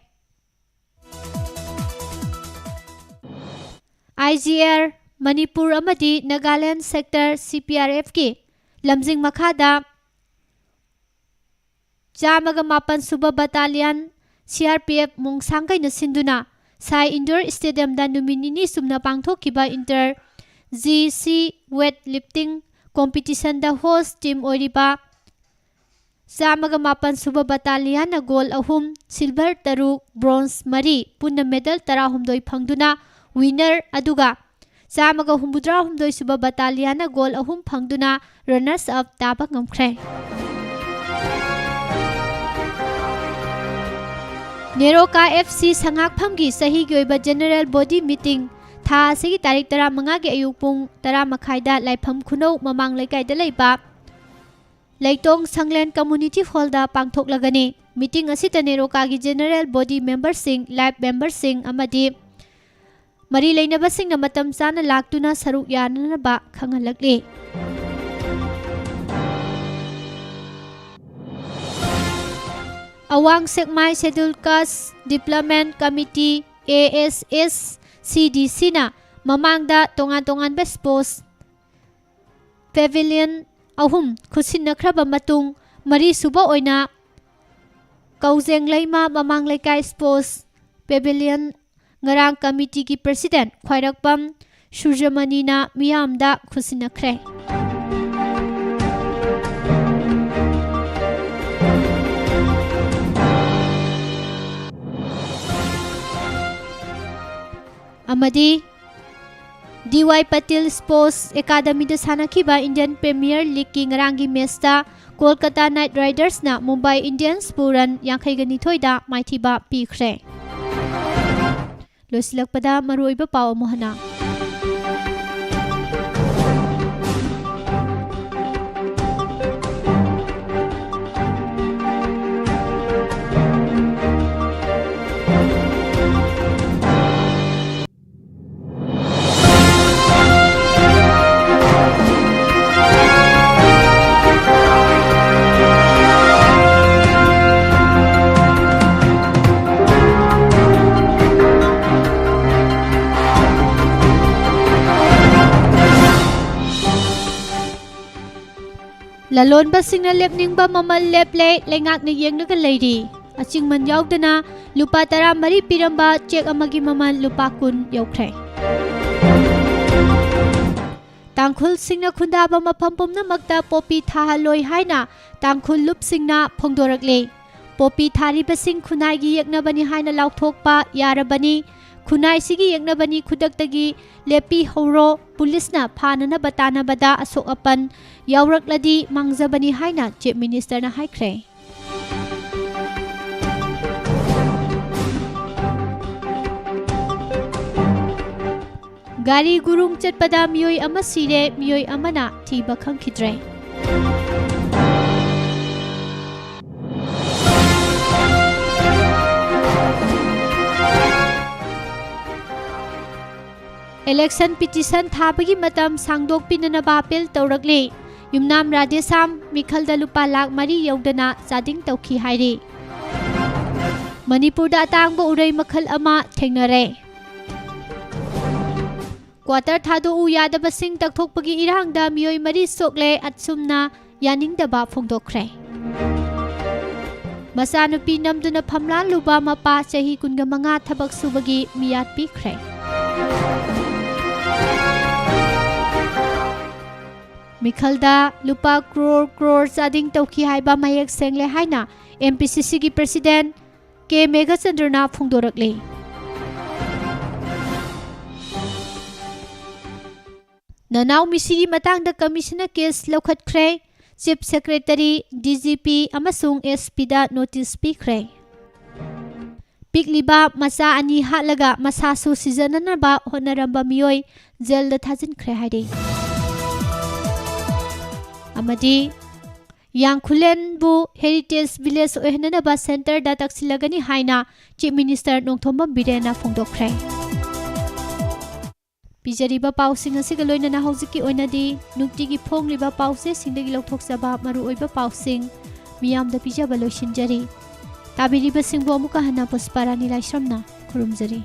IGR Manipur amadi Nagaland sector CPRF ki lamjing makhada chamaga mapan suba battalion CRPF mungsangkai na sinduna Sai Indoor Stadium da numinini sumna pangthokiba inter GC weightlifting competition da host team oriba chamaga mapan suba battalion na gold ahum silver taruk bronze mari punna medal 12 phangduna winner aduga chamaga humbudra humdoi suba battalion na goal ahum phangduna runners up taba ngamkhre. Neroka FC sangak phamgi sahi gi oiba general body meeting tha asigi tarik 15 gi ayuk pung 10 makhai da laifam khunou mamang laikai da leiba Leitong Sanglen Community Hall da pangthoklagani. Meeting asita Neroka gi general body member sing live member sing amadi Mari Lainabasing na matam sana laktuna saruk yana na ba khangalakli. Awang Sekmai Scheduled Caste Development Committee ASS CDC na mamangda tongan-tongan bespos Pavilion ahum khusin nakraba matung mari suba oina Kauzeng Laima mamang laikai sports Pavilion ngarang committee ki president Khwairakpam Surjamani na miyamda khusinakre. Amadi DY Patil Sports Academy da sanakiba Indian Premier League ki ngarangi match da Kolkata Knight Riders na Mumbai Indians puran yankhai gani thoida maithiba pikre. Losilakpada maruiba paw mohana. ꯂꯂꯣꯟꯕꯁꯤꯡꯅ ꯂꯦꯞꯅꯤꯡꯕ ꯃꯃꯜ ꯂꯦꯞꯂꯦ ꯂꯩꯉꯥꯛꯅ ꯌꯦꯡꯂꯒ ꯂꯩꯔꯤ ꯑꯆꯤꯡꯃꯟ ꯌꯥꯎꯗꯅ ꯂꯨꯄꯥ 14 ꯄꯤꯔꯝꯕ check ꯑꯃꯒꯤ ꯃꯃꯜ ꯂꯨꯄꯥ 10 ꯌꯧꯈ꯭ꯔꯦ ꯇꯥꯡꯈꯨꯜꯁꯤꯡꯅ ꯈꯨꯟꯗꯥꯕ ꯃꯐꯝ ꯄꯨꯝꯅꯃꯛꯇ ꯄꯣꯄꯤ ꯊꯥꯍꯜꯂꯣꯏ ꯍꯥꯏꯅ ꯇꯥꯡꯈꯨꯜ ꯂꯨꯞꯁꯤꯡꯅ ꯐꯣꯡꯗꯣꯔꯛꯂꯦ ꯄꯣꯄꯤ ꯊꯥꯔꯤꯕꯁꯤꯡ ꯈꯨꯟꯅꯥꯏꯒꯤ ꯌꯦꯛꯅꯕꯅꯤ ꯍꯥꯏꯅ ꯂꯥꯎꯊꯣꯛꯄ ꯌꯥꯔꯕꯅꯤ ꯈꯨꯟꯅꯥꯏꯁꯤꯒꯤ ꯌꯦꯛꯅꯕꯅꯤ ꯈꯨꯗꯛꯇꯒꯤ ꯂꯦꯞꯄꯤꯍꯧꯔꯣ ꯄꯨꯂꯤꯁꯅ ꯐꯥꯅꯅꯕ ꯇꯥꯟꯅꯕꯗ ꯑꯁꯣꯛ ꯑꯄꯟ ꯌꯥꯎꯔꯛꯂꯗꯤ ꯃꯥꯡꯖꯕꯅꯤ ꯍꯥꯏꯅ ꯆꯤꯞ ꯃꯤꯅꯤꯁꯇꯔꯅ ꯍꯥꯏꯈ꯭ꯔꯦ ꯒꯥꯔꯤ ꯒꯨꯔꯨꯡ ꯆꯠꯄꯗ ꯃꯤꯑꯣꯏ ꯑꯃ ꯁꯤꯔꯦ ꯃꯤꯑꯣꯏ ꯑꯃꯅ ꯊꯤꯕ ꯈꯪꯈꯤꯗ꯭ꯔꯦ election petition ꯊꯥꯕꯒꯤ ꯃꯇꯝ ꯁꯥꯡꯗꯣꯛꯄꯤꯅꯅꯕ ꯑꯄꯤꯜ ꯇꯧꯔꯛꯂꯤ ꯌꯨꯝꯅꯥꯝ ꯔꯥꯙꯦꯁꯥꯝ ꯃꯤꯈꯜꯗ ꯂꯨꯄꯥ ꯂꯥꯈ 3 ꯌꯧꯗꯅ ꯆꯥꯗꯤꯡ ꯇꯧꯈꯤ ꯍꯥꯏꯔꯤ ꯃꯅꯤꯄꯨꯔꯗ ꯑꯇꯥꯡꯕ ꯎꯔꯩ ꯃꯈꯜ ꯑꯃ ꯊꯦꯡꯅꯔꯦ ꯀ꯭ꯋꯥꯇꯔ ꯊꯥꯗꯣꯛꯎ ꯌꯥꯗꯕꯁꯤꯡ ꯇꯛꯊꯣꯛꯄꯒꯤ ꯏꯔꯥꯡꯗ ꯃꯤꯑꯣꯏ 4 ꯁꯣꯛꯂꯦ ꯑꯁꯨꯝꯅ ꯌꯥꯅꯤꯡꯗꯕ ꯐꯣꯡꯗꯣꯛꯈ꯭ꯔꯦ ꯃꯆꯥꯅꯨꯄꯤ ꯅꯝꯗꯨꯅ ꯐꯝꯂꯥꯜꯂꯨꯕ ꯃꯄꯥ ꯆꯍꯤ 25 ꯊꯕꯛ ꯁꯨꯕꯒꯤ ꯃꯤꯌꯥꯠ ꯄꯤꯈ꯭ꯔꯦ ꯃꯤꯈꯜꯗ ꯂꯨꯄꯥ ꯀ꯭ꯔꯣꯔ ꯆꯥꯗꯤꯡ ꯇꯧꯈꯤ ꯍꯥꯏꯕ ꯃꯌꯦꯛ ꯁꯦꯡꯂꯦ ꯍꯥꯏꯅ MPCCꯒꯤ ꯄ꯭ꯔꯁꯤꯗꯦꯟꯠ ꯀꯦ ꯃꯦꯘꯆꯟꯗ꯭ꯔꯅ ꯐꯣꯡꯗꯣꯔꯛꯂꯤ ꯅꯅꯥꯎ ꯃꯤꯁꯤꯒꯤ ꯃꯇꯥꯡꯗ ꯀꯃꯤꯁꯟꯅ ꯀꯦꯁ ꯂꯧꯈꯠꯈ꯭ꯔꯦ ꯆꯤꯞ ꯁꯦꯀ꯭ꯔꯦꯇꯔꯤ DGP ꯑꯃꯁꯨꯡ SPꯗ ꯅꯣꯇꯤꯁ ꯄꯤꯈ꯭ꯔꯦ ꯄꯤꯛꯂꯤꯕ ꯃꯆꯥ 2 ꯍꯥꯠꯂꯒ ꯃꯁꯥꯁꯨ ꯁꯤꯖꯅꯅꯕ ꯍꯣꯠꯅꯔꯝꯕ ꯃꯤꯑꯣꯏ ꯖꯦꯜꯗ ꯊꯥꯖꯤꯟꯈ꯭ꯔꯦ ꯍꯥꯏꯔꯤ ꯑꯃꯗꯤ ꯌꯥꯡꯈꯨꯂꯦꯟꯕꯨ ꯍꯦꯔꯤꯇꯦꯖ ꯚꯤꯂꯦꯖ ꯑꯣꯏꯍꯟꯅꯕ ꯁꯦꯟꯇꯔꯗ ꯇꯛꯁꯤꯜꯂꯒꯅꯤ ꯍꯥꯏꯅ ꯆꯤꯞ ꯃꯤꯅꯤꯁꯇꯔ ꯅꯣꯡꯊꯣꯝꯕꯝ ꯕꯤꯔꯦꯟꯅ ꯐꯣꯡꯗꯣꯛꯈ꯭ꯔꯦ ꯄꯤꯖꯔꯤꯕ ꯄꯥꯎꯁꯤꯡ ꯑꯁꯤꯒ ꯂꯣꯏꯅꯅ ꯍꯧꯖꯤꯛꯀꯤ ꯑꯣꯏꯅꯗꯤ ꯅꯨꯡꯇꯤꯒꯤ ꯐꯣꯡꯂꯤꯕ ꯄꯥꯎꯆꯦꯁꯤꯡꯗꯒꯤ ꯂꯧꯊꯣꯛꯆꯕ ꯃꯔꯨꯑꯣꯏꯕ ꯄꯥꯎꯁꯤꯡ ꯃꯤꯌꯥꯝꯗ ꯄꯤꯖꯕ ꯂꯣꯏꯁꯤꯟꯖꯔꯤ ꯇꯥꯕꯤꯔꯤꯕꯁꯤꯡꯕꯨ ꯑꯃꯨꯛꯀ ꯍꯟꯅ ꯄꯨꯁꯄꯥꯔꯥꯅꯤ ꯂꯥꯏꯁ꯭ꯔꯝꯅ ꯈꯨꯔꯨꯝꯖꯔꯤ